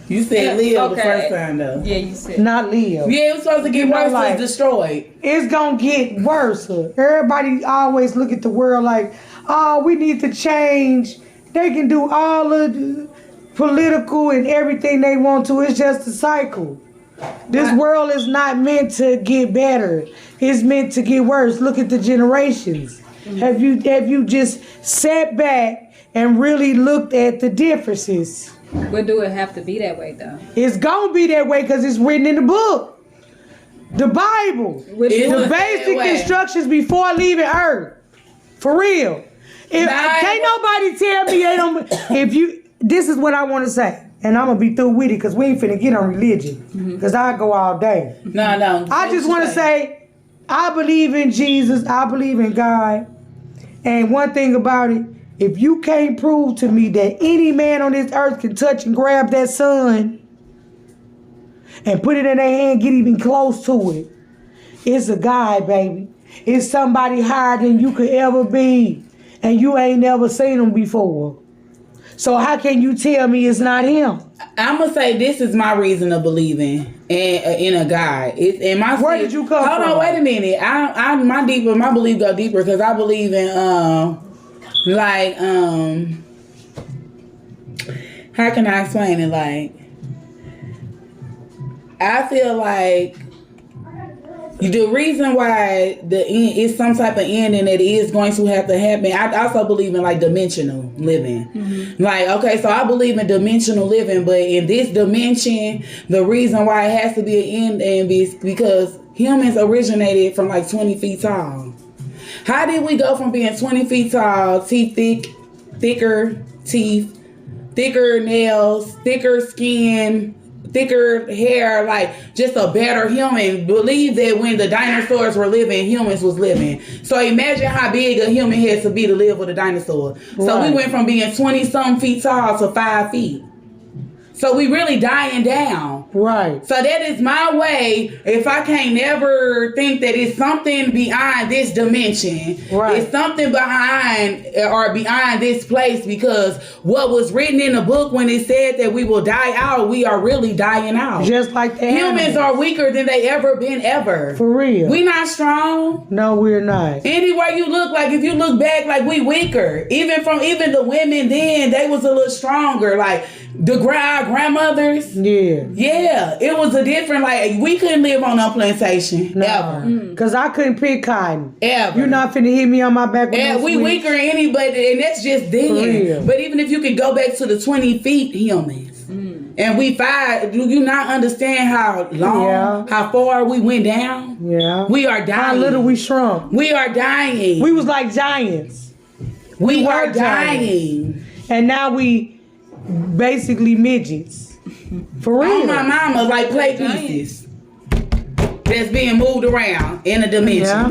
You said live the first time though. Yeah, you said. Not live. Yeah, it was supposed to get worse. Like, destroyed. It's gonna get worse. Everybody always look at the world like, oh, we need to change. They can do all of the political and everything they want to. It's just a cycle. This world is not meant to get better. It's meant to get worse. Look at the generations. Have you just sat back and really looked at the differences? But do it have to be that way though? It's gonna be that way because it's written in the book, the Bible. The basic instructions before leaving Earth. For real. Can't nobody tell me they don't. This is what I want to say, and I'm gonna be through with it because we ain't finna get on religion. Because I go all day. No. I just want to say, I believe in Jesus. I believe in God. And one thing about it, if you can't prove to me that any man on this earth can touch and grab that sun and put it in their hand, get even close to it, it's a guy, baby. It's somebody higher than you could ever be. And you ain't never seen him before. So how can you tell me it's not him? I'm gonna say this is my reason of believing in a God. Where did you come from? Hold on, wait a minute. My belief go deeper because I believe in how can I explain it? Like, I feel like the reason why the end is some type of ending that is going to have to happen. I also believe in like dimensional living. Like, okay, so I believe in dimensional living, but in this dimension, the reason why it has to be an end is because humans originated from like 20 feet tall. How did we go from being 20 feet tall, thicker teeth, thicker nails, thicker skin, thicker hair, like just a better human? Believe that when the dinosaurs were living, humans was living. So imagine how big a human has to be to live with a dinosaur. Right. So we went from being 20-something feet tall to 5 feet. So we really dying down. Right. So that is my way. If I can't never think that it's something beyond this dimension. Right. It's something behind or beyond this place, because what was written in the book when it said that we will die out, we are really dying out. Just like the humans are weaker than they ever been ever. For real. We not strong. No, we're not. Anywhere you look, like if you look back, like we weaker. Even the women then, they was a little stronger. Like our grandmothers. Yeah, it was a different, like, we couldn't live on a plantation ever. Because I couldn't pick cotton. Ever. You're not finna hit me on my back with no we switch. weaker than anybody, and that's just then. But even if you could go back to the 20 feet humans, and we 5, do you not understand how long, how far we went down? Yeah. We are dying. How little we shrunk. We are dying. We was like giants. We are dying. And now we basically midgets. For real. Oh, my mama, like play pieces that's being moved around in a dimension. Yeah.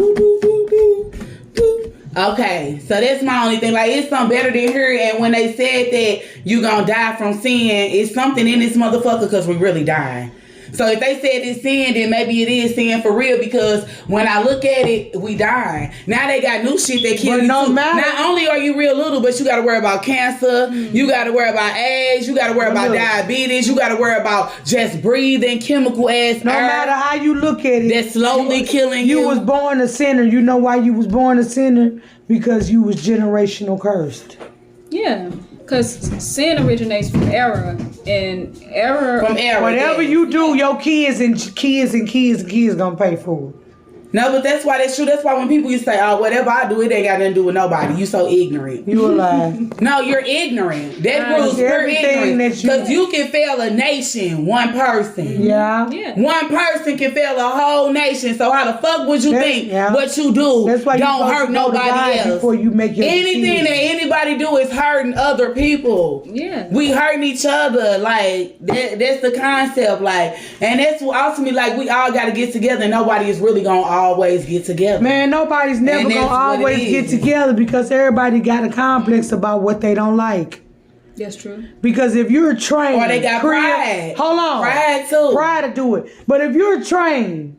Okay, so that's my only thing. Like, it's something better than her. And when they said that you gonna die from sin, it's something in this motherfucker, because we really die. So if they said it's sin, then maybe it is sin for real, because when I look at it, we die. Now they got new shit that kill you too. Not only are you real little, but you got to worry about cancer. You got to worry about AIDS. You got to worry about diabetes. You got to worry about just breathing chemical ass. No matter how you look at it, that's slowly killing you. You was born a sinner. You know why you was born a sinner? Because you was generational cursed. Yeah. Because sin originates from error, and error... From error. Whatever you do, your kids gonna pay for it. No, but that's why that's true. That's why when people used to say, "Oh, whatever I do, it ain't got nothing to do with nobody." You so ignorant. You a lie. No, you're ignorant. That proves you're everything ignorant. that Because you can fail a nation, one person. Yeah. One person can fail a whole nation. So how the fuck would you think what you do That's why don't hurt nobody else? Before you make your anything that anybody do is hurting other people. Yeah. We hurting each other. Like that's the concept. Like, and that's ultimately like we all got to get together. And nobody is really gonna always get together. Man, nobody's never gonna always get together because everybody got a complex about what they don't like. That's true. Because if you're trained, or they got pride. Hold on, pride too. Pride to do it. But if you're trained,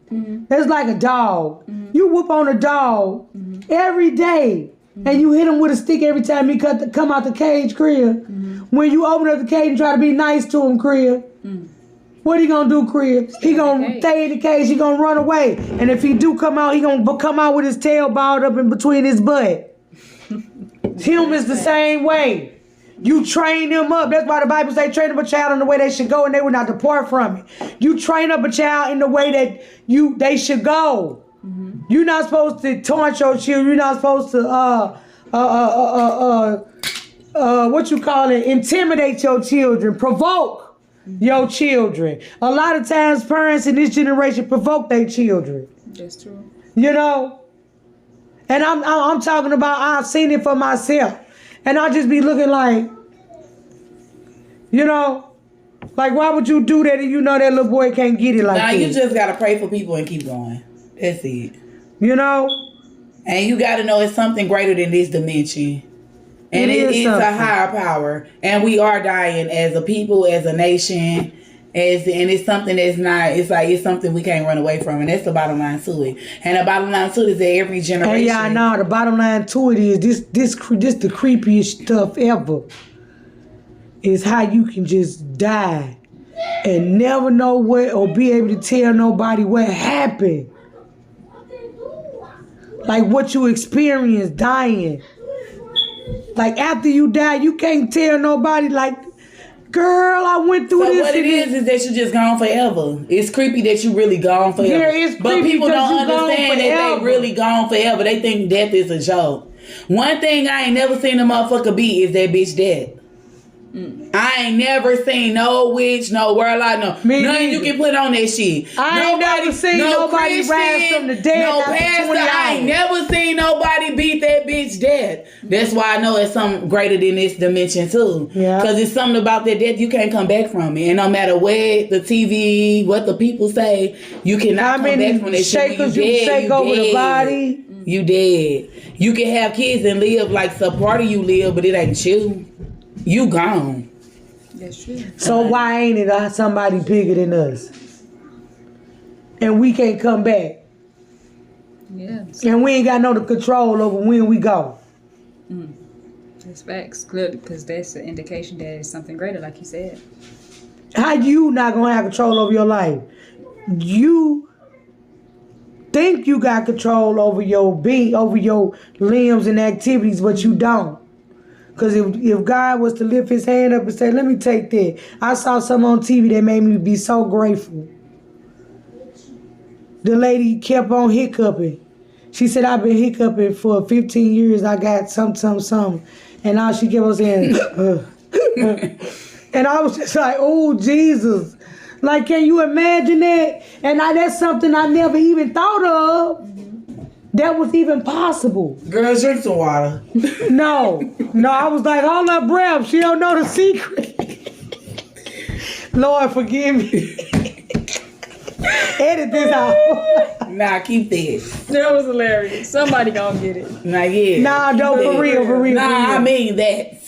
it's like a dog. You whoop on a dog every day, and you hit him with a stick every time he come out the cage, crib. When you open up the cage and try to be nice to him, crib. What he gonna do, Crib? He gonna stay in the cage. He gonna run away. And if he do come out, he gonna come out with his tail balled up in between his butt. Him is the same way. You train them up. That's why the Bible say, train up a child in the way they should go, and they will not depart from it. You train up a child in the way that they should go. You're not supposed to taunt your children. You're not supposed to what you call it? Intimidate your children. Provoke your children. A lot of times parents in this generation provoke their children. That's true. You know? And I'm talking about, I've seen it for myself. And I'll just be looking like, you know, like why would you do that if you know that little boy can't get it like that? You just gotta pray for people and keep going. That's it. You know? And you gotta know it's something greater than this dimension. And it is a higher power. And we are dying as a people, as a nation. And it's something that's not, it's something we can't run away from. And that's the bottom line to it. And the bottom line to it is that every generation. And yeah, no, the bottom line to it is this the creepiest stuff ever. Is how you can just die and never know what, or be able to tell nobody what happened. Like what you experienced dying. Like after you die, you can't tell nobody like, girl, I went through this. So what it is that you just gone forever. It's creepy that you really gone forever. Yeah, it's creepy. But people don't understand that they really gone forever. They think death is a joke. One thing I ain't never seen a motherfucker beat is that bitch dead. I ain't never seen no witch, no warlock, nothing you can put on that shit. I ain't never seen nobody rise from the dead. No pastor, I ain't never seen nobody beat that bitch dead. That's why I know it's something greater than this dimension too. Yeah. Because it's something about that death you can't come back from it. And no matter what the TV, what the people say, you cannot come back from that shit. You shake over the body. You dead. You can have kids and live like some part of you live, but it ain't you. You gone. That's true. So why ain't it somebody bigger than us? And we can't come back. Yeah. And we ain't got no control over when we go. That's facts. Clearly, because that's an indication that it's something greater, like you said. How you not gonna have control over your life? You think you got control over your over your limbs and activities, but you don't. Because if God was to lift his hand up and say, let me take that. I saw something on TV that made me be so grateful. The lady kept on hiccuping. She said, I've been hiccuping for 15 years. I got something. And now she kept on saying, and I was just like, oh, Jesus. Like, can you imagine that? And that's something I never even thought of. That was even possible. Girl, drink some water. No, I was like, hold up, breath. She don't know the secret. Lord, forgive me. Edit this out. Nah, keep that. That was hilarious. Somebody gonna get it. Nah, yeah. Nah, don't, for real. Nah, I mean that.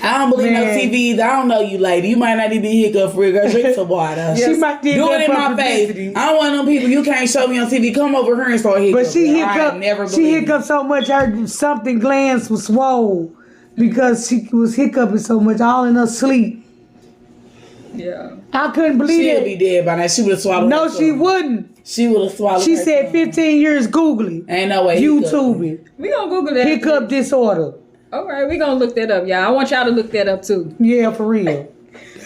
I don't believe no TVs. I don't know you, lady. You might not even hiccup for real. Girl, drink some water. She might do it in my face. I don't want them people. You can't show me on TV. Come over here and start hiccuping. But she hiccuped so much. Her something glands was swole because she was hiccuping so much, all in her sleep. Yeah. I couldn't believe it. She'll be dead by now. She would have swallowed. No, she wouldn't. She would have swallowed. She said 15 years. Google it. Ain't no way. YouTube it. We gonna Google that. Hiccup disorder. All right, we gonna look that up, y'all. I want y'all to look that up too. Yeah, for real.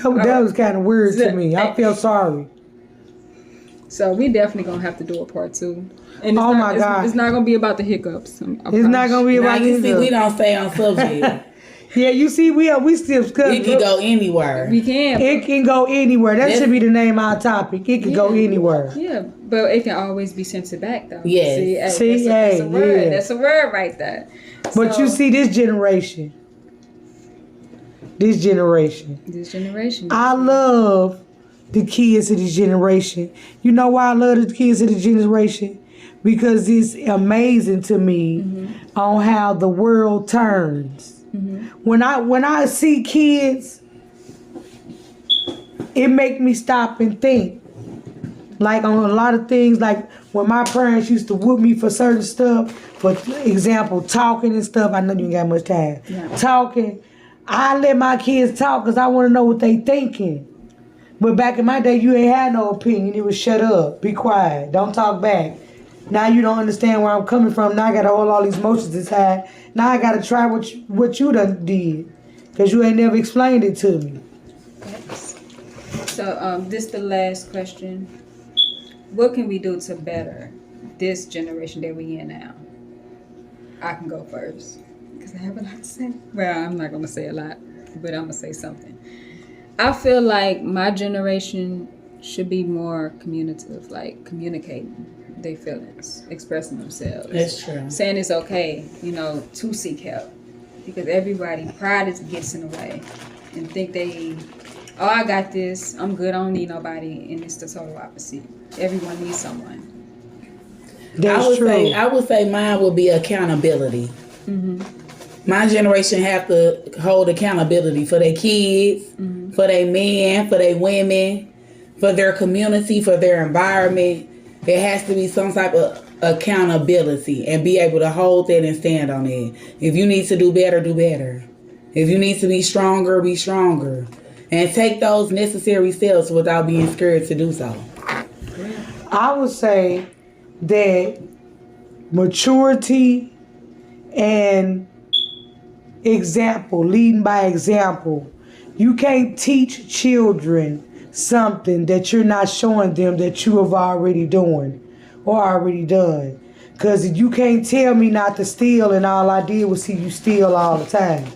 That was kind of weird to me. I feel sorry. So we definitely gonna have to do a part 2. And Oh my God. It's not gonna be about the hiccups. It's not gonna be Now about you see, this. we don't stay on subject. Yeah, you see, we still It can go anywhere. We can. It can go anywhere. That should be the name of our topic. It can go anywhere. Yeah, but it can always be sent back though. Yes. That's a word. That's a word right there. But you see, this generation. This generation. I love the kids of this generation. You know why I love the kids of this generation? Because it's amazing to me on how the world turns. When I see kids, it make me stop and think. Like on a lot of things, like when my parents used to whoop me for certain stuff, for example, talking and stuff. I know you ain't got much time. Yeah. Talking, I let my kids talk because I want to know what they thinking. But back in my day, you ain't had no opinion. It was shut up, be quiet, don't talk back. Now you don't understand where I'm coming from. Now I got to hold all these emotions inside. Now I got to try what you done did. Because you ain't never explained it to me. So this the last question. What can we do to better this generation that we in now? I can go first. Because I have a lot to say. Well, I'm not going to say a lot. But I'm going to say something. I feel like my generation should be more communicative. Like communicating their feelings, expressing themselves. That's true. Saying it's okay, to seek help. Because pride gets in the way. And think I got this, I'm good, I don't need nobody. And it's the total opposite. Everyone needs someone. That's true. I would say mine would be accountability. My generation have to hold accountability for their kids, for their men, for their women, for their community, for their environment. There has to be some type of accountability and be able to hold that and stand on it. If you need to do better, do better. If you need to be stronger, be stronger. And take those necessary steps without being scared to do so. I would say that maturity and example, leading by example. You can't teach children something that you're not showing them that you have already doing or already done. Because you can't tell me not to steal and all I did was see you steal all the time.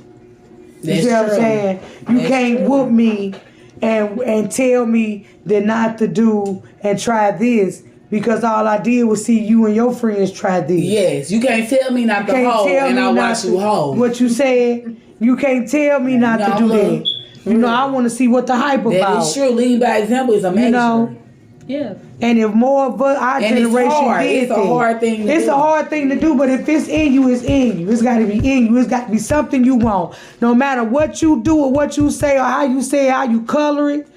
You see what I'm saying? You can't whoop me and tell me that not to do and try this because all I did was see you and your friends try this. Yes, you can't tell me not to hold and I watch you hold. What you said, you can't tell me not to do that. I want to see what the hype about. That is true. Leading by example is amazing. Yeah. And if more of our generation did it's a hard thing to do. It's a hard thing to do, but if it's in you, it's in you. It's got to be in you. It's got to be something you want. No matter what you do or what you say or how you say it, how you color it,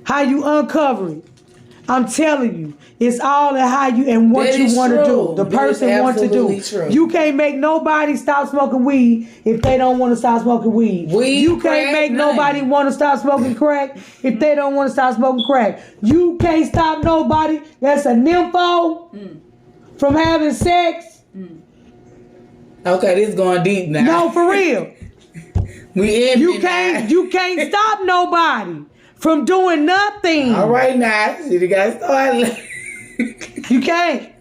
how you uncover it. I'm telling you, it's all in how you and what you want to do. The person wants to do. True. You can't make nobody stop smoking weed if they don't want to stop smoking weed. You can't make nobody want to stop smoking crack if they don't want to stop smoking crack. You can't stop nobody that's a nympho from having sex. Okay, this is going deep now. No, for real. You can't stop nobody from doing nothing. All right now, you got started. You can't.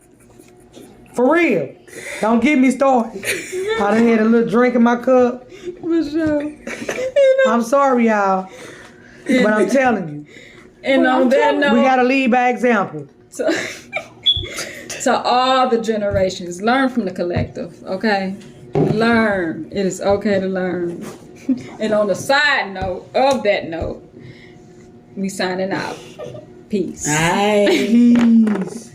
For real. Don't get me started. I done had a little drink in my cup. For sure. I'm sorry, y'all. But I'm telling you. And on that note, we gotta lead by example. To all the generations, learn from the collective, okay? Learn. It is okay to learn. And on the side note of that note, we signing out. Peace. All right. Peace.